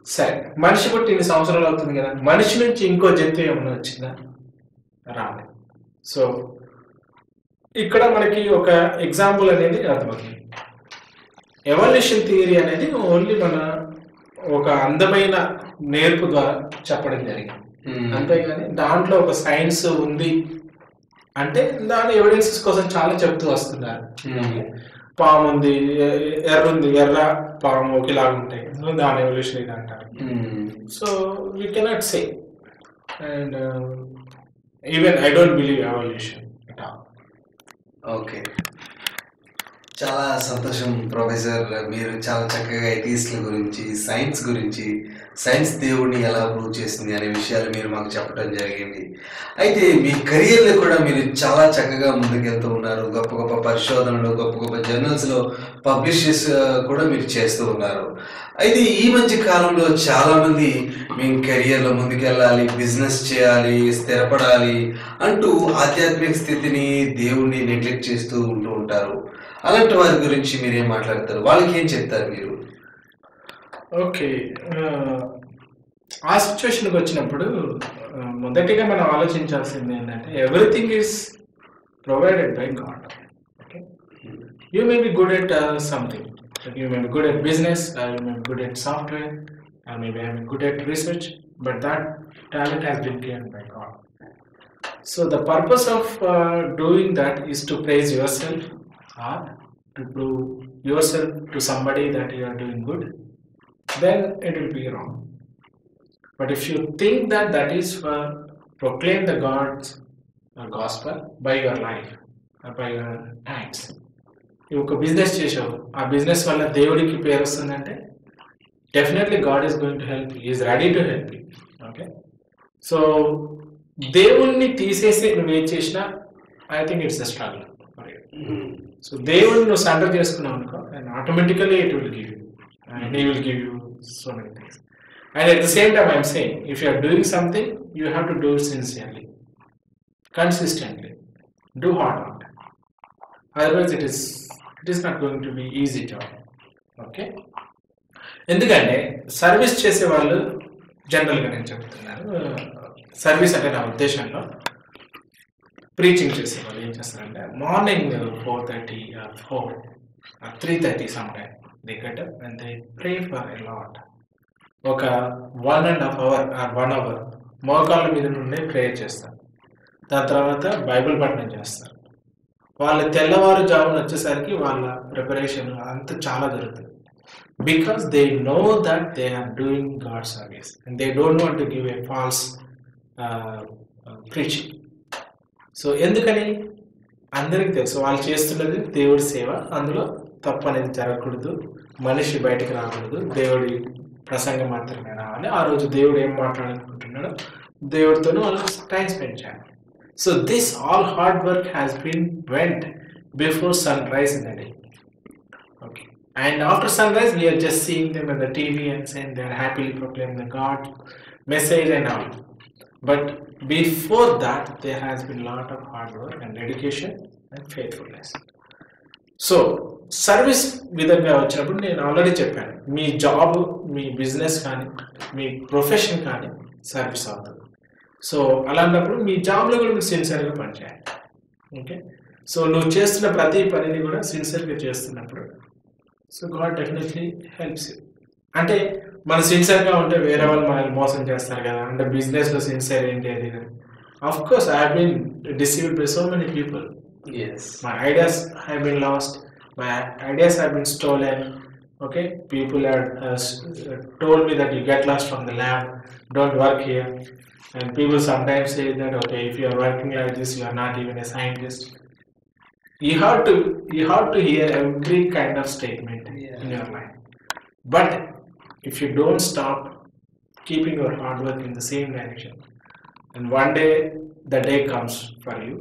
సరే, మనిషి పుట్టి ఇన్ని సంవత్సరాలు అవుతుంది కదా, మనిషి నుంచి ఇంకో జంతువు ఏమన్నా వచ్చిందా, రాలేదు. సో ఇక్కడ మనకి ఒక ఎగ్జాంపుల్ అనేది అర్థమవుతుంది. ఎవల్యూషన్ థియరీ అనేది ఓన్లీ మన ఒక అందమైన నేర్పు ద్వారా చెప్పడం జరిగింది, అంతేగాని దాంట్లో ఒక సైన్స్ ఉంది అంటే దాని ఎవిడెన్సెస్ కోసం చాలా చెప్తూ వస్తున్నారు. పాము ఉంది, ఎర్ర ఉంది, ఎర్ర పాము ఒకేలాగా ఉంటాయి, దాని ఎవల్యూషన్ ఇది అంటారు. So we cannot say, and even I don't believe evolution at all. Okay, చాలా సంతోషం ప్రొఫెసర్. మీరు చాలా చక్కగా ఎథీస్ట్ల గురించి, సైన్స్ దేవుడిని ఎలా ప్రూవ్ చేస్తుంది అనే విషయాలు మీరు మాకు చెప్పడం జరిగింది. అయితే మీ కెరియర్లో కూడా మీరు చాలా చక్కగా ముందుకెళ్తూ ఉన్నారు. గొప్ప గొప్ప పరిశోధనలు, గొప్ప గొప్ప జర్నల్స్లో పబ్లిషెస్ కూడా మీరు చేస్తూ ఉన్నారు. అయితే ఈ మధ్య కాలంలో చాలామంది మేము కెరియర్లో ముందుకెళ్ళాలి, బిజినెస్ చేయాలి, స్థిరపడాలి అంటూ ఆధ్యాత్మిక స్థితిని, దేవుణ్ణి నెగ్లెక్ట్ చేస్తూ ఉంటూ ఉంటారు. అలాంటి వారి గురించి మీరేం మాట్లాడతారు, వాళ్ళకి ఏం చెప్తారు మీరు? ఓకే, ఆ సిచ్యువేషన్కి వచ్చినప్పుడు మొదటిగా మనం ఆలోచించాల్సింది ఏంటంటే everything is provided by God. Okay, you may be good at something, you may be good at business, you may be good at software, maybe I am good at research, but that talent has been given by God. So the purpose of doing that is to praise yourself or to prove yourself to somebody that you are doing good, then it will be wrong. But if you think that that is for proclaim the God's gospel by your life or by your acts, you ఒక business చేసావు, ఆ business వల్ల దేవుడికి పేరు వస్తుందంటే definitely God is going to help you. He is ready to help you. Okay, so దేవుణ్ణి తీసేసి నువ్వు ఏం చేసినా I think it's a struggle. So దేవుణ్ణి నువ్వు సరెండర్ చేసుకున్నావు అనుకో, and automatically it will give you, and he will give you so many things. And at the same time I'm saying, if you are doing something you have to do it sincerely, consistently, do hard work. Otherwise it is not going to be easy job. Okay, ఎందుకంటే service చేసే వాళ్ళు జనరల్గా నేను చెప్తున్నాను, service అంటే నా ఉద్దేశంలో preaching చేసే వాళ్ళు ఏం చేస్తారంటే morning 4:30 or 3:30 some time they get up and they pray for a lot. ఒక 1.5 hour or 1 hour మోకాళ్ళ మీద నుండి ప్రేయర్ చేస్తారు. దాని తర్వాత బైబిల్ పఠనం చేస్తారు. వాళ్ళ తెల్లవారుజామున వచ్చేసరికి వాళ్ళ ప్రిపరేషన్ అంతా చాలా జరుగుతుంది. Because they know that they are doing God service and they don't want to give a false preaching. So ఎందుకని అందరికి తెలుసు వాళ్ళు చేస్తున్నది దేవుడి సేవ, అందులో తప్పు అనేది జరగకూడదు, మనిషి బయటకు రాకూడదు, దేవుడి ప్రసంగం మాత్రమే రావాలి. ఆ రోజు దేవుడు ఏం మాట్లాడాలనుకుంటున్నాడో దేవుడితోనూ వాళ్ళు టైం స్పెండ్ చేయాలి. So this all hard work has been went before sunrise in the day. Okay. And after sunrise, we are just seeing them on the TV and saying they are happily proclaiming the God message and all. But before that, there has been a lot of hard work and dedication and faithfulness. So service విధంగా వచ్చినప్పుడు నేను already చెప్పాను, మీ job, మీ business కానీ, మీ profession కానీ service అవుతుంది. So అలాంటప్పుడు మీ జాబ్లో కూడా మీరు సిన్సియర్గా పనిచేయాలి. ఓకే, సో నువ్వు చేస్తున్న ప్రతి పనిని కూడా సిన్సియర్గా చేస్తున్నప్పుడు so God definitely helps you. అంటే మనం సిన్సియర్గా ఉంటే వేరే వాళ్ళు మనల్ని మోసం చేస్తారు కదా, అంటే బిజినెస్లో సిన్సియర్ ఏంటి అది. Of course I have been deceived by so many people. My ideas have been lost, my ideas have been stolen. Okay, people have told me that you get lost from the lab, don't work here. And people sometimes say that, okay, if you are working like this, you are not even a scientist. You have to hear every kind of statement in your mind. But if you don't stop keeping your hard work in the same direction, and one day the day comes for you.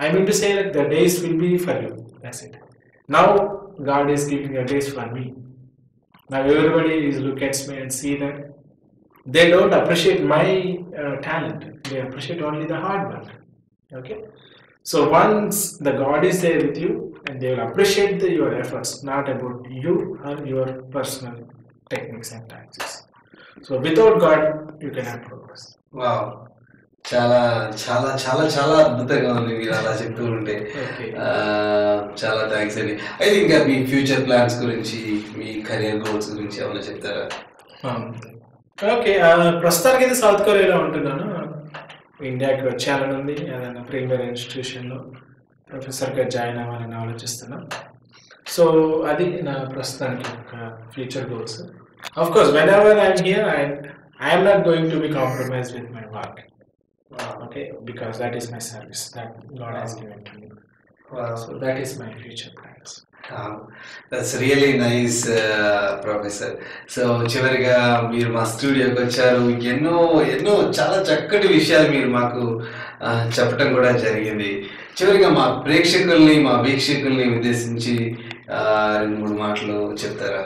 I mean to say that the days will be for you. That's it. Now God is giving a days for me. Now everybody is look at me and see that they don't appreciate my talent. They appreciate only the hard work. Okay. So once the God is there with you, and they will appreciate your efforts, not about you or your personal techniques and tactics. So without God, you cannot progress. Wow. చాలా చాలా చాలా చాలా అద్భుతంగా ఉంది మీరు అలా చెప్తూ ఉంటే. చాలా థ్యాంక్స్ అండి. అయితే ఇంకా మీ ఫ్యూచర్ ప్లాన్స్ గురించి, మీ కెరియర్ గోల్స్ గురించి ఏమైనా చెప్తారా? ఓకే, ప్రస్తుతానికి అయితే సౌత్ కొరియాలో ఉంటున్నాను. ఇండియాకి వచ్చేయాలని ఉంది, ఏదైనా ప్రీమియర్ ఇన్స్టిట్యూషన్లో ప్రొఫెసర్గా జాయిన్ అవ్వాలని ఆలోచిస్తున్నాను. సో అది నా ప్రస్తుతానికి ఒక future goals. Of course when ever I'm here I'm not going to B compromise with my work. Okay, because that is my service that God has given to me. So that is my future plans. That's really nice, Professor. So చివరిగా మీరు మా స్టూడియోకి వచ్చారు, ఎన్నో ఎన్నో చాలా చక్కటి విషయాలు మీరు మాకు చెప్పడం కూడా జరిగింది. చివరిగా మా ప్రేక్షకుల్ని, మా వీక్షకుల్ని ఉద్దేశించి 2-3 మాటలు చెప్తారా?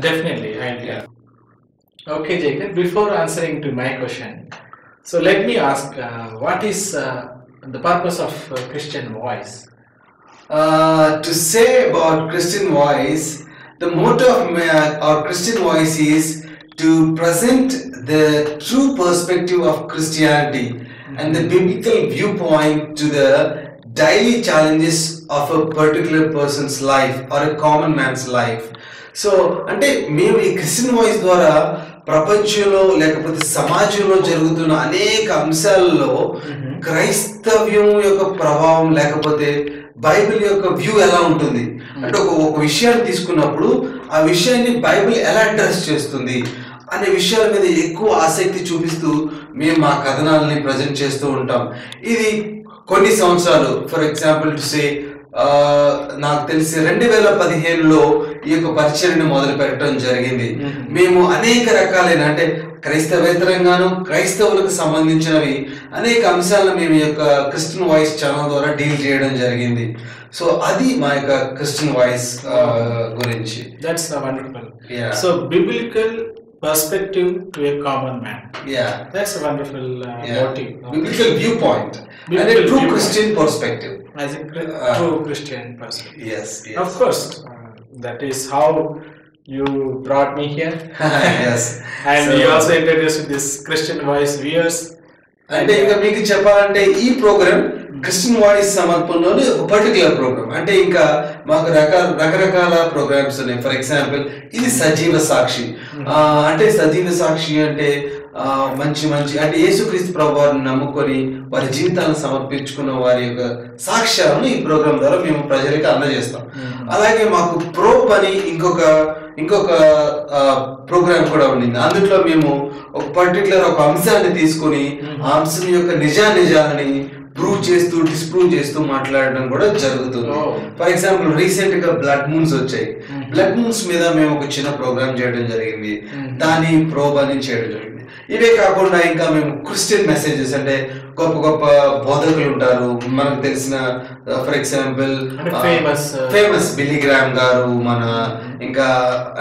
Definitely. Okay, Jacob, before answering to my question, so let me ask, what is the purpose of Christian Voice? To say about Christian Voice, the motto of our Christian Voice is to present the true perspective of Christianity and the biblical viewpoint to the daily challenges of a particular person's life or a common man's life. So, అంటే మేము ఈ Christian voice ద్వారా ప్రపంచంలో లేకపోతే సమాజంలో జరుగుతున్న అనేక అంశాలలో క్రైస్తవ్యం యొక్క ప్రభావం లేకపోతే బైబిల్ యొక్క వ్యూ ఎలా ఉంటుంది అంటే ఒక విషయాన్ని తీసుకున్నప్పుడు ఆ విషయాన్ని బైబిల్ ఎలా అడ్రస్ చేస్తుంది అనే విషయాల మీద ఎక్కువ ఆసక్తి చూపిస్తూ మేము మా కథనాలని ప్రజెంట్ చేస్తూ ఉంటాం. ఇది కొన్ని సంవత్సరాలు, ఫర్ ఎగ్జాంపుల్ టు సే నాకు తెలిసి 2015లో ఈ యొక్క పరిచయను మొదలు పెట్టడం జరిగింది. మేము అనేక రకాలైన అంటే క్రైస్తవేతరంగాను క్రైస్తవులకు సంబంధించినవి అనేక అంశాలను మేము ఈ యొక్క క్రిస్టియన్ వాయిస్ ఛానల్ ద్వారా డీల్ చేయడం జరిగింది. సో అది మా యొక్క క్రిస్టియన్ వాయిస్ గురించి. That's wonderful. Yeah. So biblical perspective to a common man. Yeah. That's a wonderful motive. Biblical viewpoint and a true Christian perspective. As a true Christian perspective. Yes. Of course, that is how you brought me here. Yes. And So- you also introduced this Christian Voice viewers. అంటే ఇంకా మీకు చెప్పాలంటే ఈ programme Christian voice సమర్పణలోని ఒక particular programme. అంటే ఇంకా మాకు రకరకాల ప్రోగ్రామ్స్ ఉన్నాయి. ఫర్ ఎగ్జాంపుల్ ఇది సజీవ సాక్షి. అంటే సజీవ సాక్షి అంటే మంచి మంచి అంటే యేసుక్రీస్తు ప్రభువారిని నమ్ముకొని వారి జీవితాలను సమర్పించుకున్న వారి యొక్క సాక్ష్యాలను ఈ ప్రోగ్రామ్ ద్వారా మేము ప్రజలకు అందజేస్తాం. అలాగే మాకు ప్రోబ్ అని ఇంకొక ప్రోగ్రామ్ కూడా ఉండింది. అందులో మేము ఒక పర్టికులర్ ఒక అంశాన్ని తీసుకొని ఆ అంశం యొక్క నిజాలని ప్రూవ్ చేస్తూ డిస్ప్రూవ్ చేస్తూ మాట్లాడడం కూడా జరుగుతుంది. ఫర్ ఎగ్జాంపుల్ రీసెంట్ గా బ్లడ్ మూన్స్ వచ్చాయి. బ్లడ్ మూన్స్ మీద మేము ఒక చిన్న ప్రోగ్రామ్ చేయడం జరిగింది. దాన్ని ప్రోబ్ అని చేయడం జరిగింది. ఇవే కాకుండా ఇంకా మేము క్రిస్టియన్ మెసేజెస్ అంటే గొప్ప గొప్ప బోధకులు ఉంటారు మనకు తెలిసిన. For example famous Billy Graham గారు, మన ఇంకా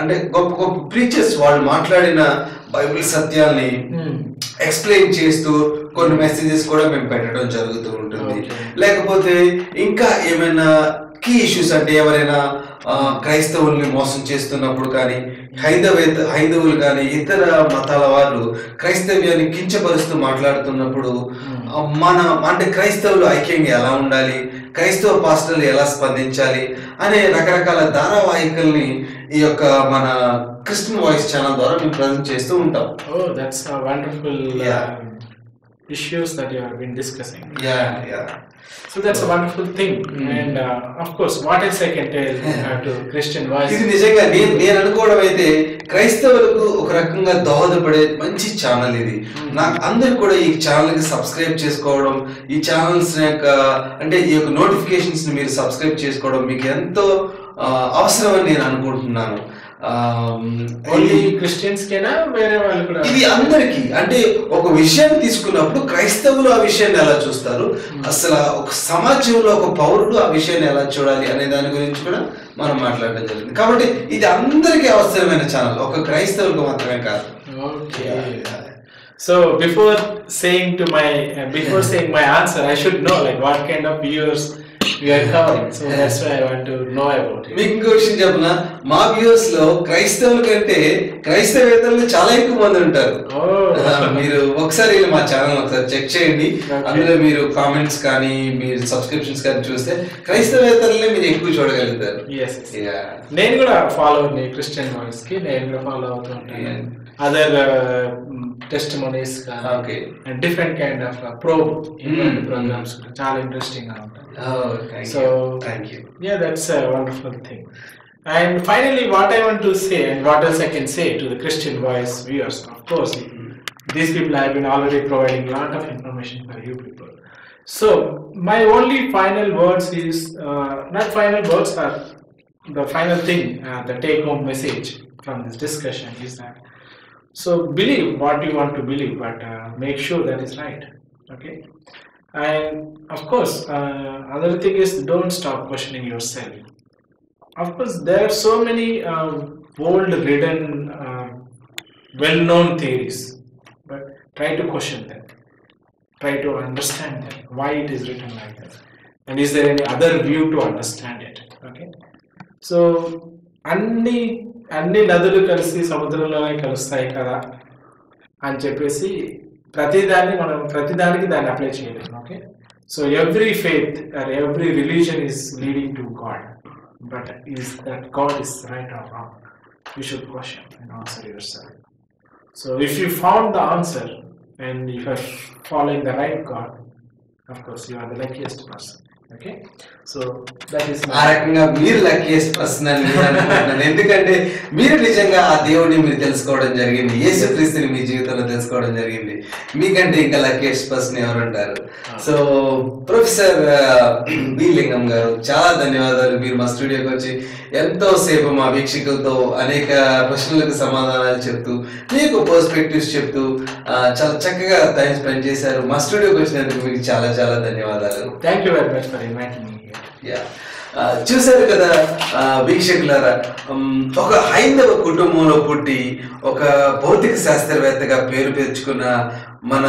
అంటే గొప్ప గొప్ప ప్రీచర్స్ వాళ్ళు మాట్లాడిన బైబిల్ సత్యాల్ని ఎక్స్ప్లెయిన్ చేస్తూ కొన్ని మెసేజెస్ కూడా మేము పెట్టడం జరుగుతూ ఉంటుంది. లేకపోతే ఇంకా ఏమైనా కీ ఇష్యూస్ అంటే ఎవరైనా క్రైస్తవుల్ని మోసం చేస్తున్నప్పుడు కానీ హైందవులు కానీ ఇతర మతాల వాళ్ళు క్రైస్తవ్యాన్ని కించపరుస్తూ మాట్లాడుతున్నప్పుడు మన అంటే క్రైస్తవులు ఐక్యంగా ఎలా ఉండాలి, క్రైస్తవ పాస్టర్లు ఎలా స్పందించాలి అనే రకరకాల ధారావాహికల్ని ఈ యొక్క మన క్రిస్టియన్ వాయిస్ ఛానల్ ద్వారా మేము ప్రజెంట్ చేస్తూ ఉంటాం. Oh, that's a wonderful issues that you have been discussing. Yeah. So that's a wonderful thing. And of course, what else I can tell to Christian Voice? ఇది నిజంగా నేను అనుకోవడం అయితే క్రైస్తవులకు ఒక రకంగా దోహదపడే మంచి ఛానల్ ఇది. నాకు అందరు కూడా ఈ ఛానల్ కి సబ్స్క్రైబ్ చేసుకోవడం, ఈ ఛానల్స్ యొక్క అంటే ఈ యొక్క నోటిఫికేషన్స్ ని మీరు సబ్స్క్రైబ్ చేసుకోవడం మీకు ఎంతో అవసరమని నేను అనుకుంటున్నాను. ఓన్లీ క్రిస్టియన్స్ కేనా వేరే వాళ్ళు కూడా? ఇది అందరికి అంటే ఒక విషయాన్ని తీసుకున్నప్పుడు క్రైస్తవులు ఆ విషయాన్ని ఎలా చూస్తారు, అసలు ఒక సమాజంలో ఒక పౌరుడు ఆ విషయాన్ని ఎలా చూడాలి అనే దాని గురించి కూడా మనం మాట్లాడడం జరిగింది. కాబట్టి ఇది అందరికీ అవసరమైన ఛానల్, ఒక క్రైస్తవులకు మాత్రమే కాదు. So before saying my answer, I should know like what kind of viewers we are covering. So that's why I want to know about it. మీకు ఇంకో విషయం చెప్పనా, మా వ్యూవర్స్ లో క్రైస్తవుల కంటే క్రైస్తవేతరులు చాలా ఎక్కువ మంది ఉంటారు. మీరు ఒకసారి మా ఛానల్ ఒకసారి చెక్ చేయండి. అందులో మీరు కామెంట్స్ కానీ మీరు సబ్స్క్రిప్షన్స్ కానీ చూస్తే క్రైస్తవేతరులనే మీరు ఎక్కువ చూడగలుగుతారు. నేను కూడా ఫాలో అవుతాను క్రిస్టియన్ వాయిస్ కి, నేను కూడా ఫాలో అవుతూ ఉంటాను. Other testimonies and different kind of probe programmes చాలా ఇంట్రెస్టింగ్ గా ఉంటాయి. So thank you. Yeah, that's a wonderful thing. And finally, what I want to say and what else I can say to the Christian Voice viewers, of course, these people have been already providing a lot of information for you people. So my only final words is not final words, but the final thing, the take-home message from this discussion is that. So believe what you want to believe, but make sure that is right. Okay. And of course, other thing is don't stop questioning yourself. Of course, there are so many world-ridden, well-known theories, but try to question them. Try to understand them. Why it is written like that, and is there any other view to understand it? Okay. So, అన్ని నదులు కలిసి సముద్రంలోనే కలుస్తాయి కదా అని చెప్పేసి ప్రతిదానికి దాన్ని అప్లై చేయలేము. Okay. So every faith or every religion is leading to God, but is that God is right or wrong? You should question and answer yourself. So if you found the answer and if you are following the right God, of course you are the luckiest person. Okay. So that is ఆ రకంగా మీరు luckiest person అని నేను అనుకుంటున్నాను. ఎందుకంటే మీరు నిజంగా ఆ దేవుడిని మీరు తెలుసుకోవడం జరిగింది, యేసుక్రీస్తుని మీ జీవితంలో తెలుసుకోవడం జరిగింది. మీకంటే ఇంకా లక్కీయెస్ట్ పర్సన్ ఎవరు ఉంటారు? సో ప్రొఫెసర్ బి లింగం గారు, చాలా ధన్యవాదాలు. మీరు మా స్టూడియోకి వచ్చి ఎంతో సేపు మా వీక్షకులతో అనేక ప్రశ్నలకు సమాధానాలు చెప్తూ మీకు పర్స్పెక్టివ్స్ చెప్తూ చాలా చక్కగా టైం స్పెండ్ చేశారు. మా స్టూడియోకి వచ్చినందుకు మీకు చాలా చాలా ధన్యవాదాలు. Thank you very much for inviting me. చూశారు కదా వీక్షకులారా, ఒక హైందవ కుటుంబంలో పుట్టి ఒక భౌతిక శాస్త్రవేత్తగా పేరు తెచ్చుకున్న మన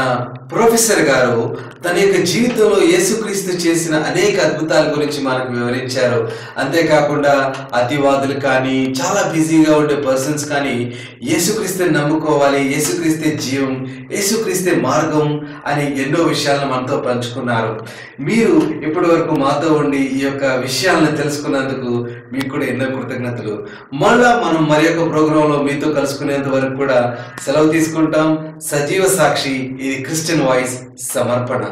ప్రొఫెసర్ గారు తన యొక్క జీవితంలో యేసుక్రీస్తు చేసిన అనేక అద్భుతాల గురించి మనకు వివరించారు. అంతేకాకుండా అతివాదులు కానీ, చాలా బిజీగా ఉండే పర్సన్స్ కానీ యేసుక్రీస్తుని నమ్ముకోవాలి, యేసుక్రీస్తే జీవం, యేసుక్రీస్తే మార్గం అని ఎన్నో విషయాలను మనతో పంచుకున్నారు. మీరు ఇప్పటి వరకు మాతో ఉండి ఈ యొక్క విషయాలను తెలుసుకున్నందుకు మీకు కూడా ఎన్నో కృతజ్ఞతలు. మళ్ళా మనం మరి యొక్క ప్రోగ్రాంలో మీతో కలుసుకునేంత వరకు కూడా సెలవు తీసుకుంటాం. సజీవ సాక్షి, ఇది క్రిస్టియన్ వాయిస్ సమర్పణ.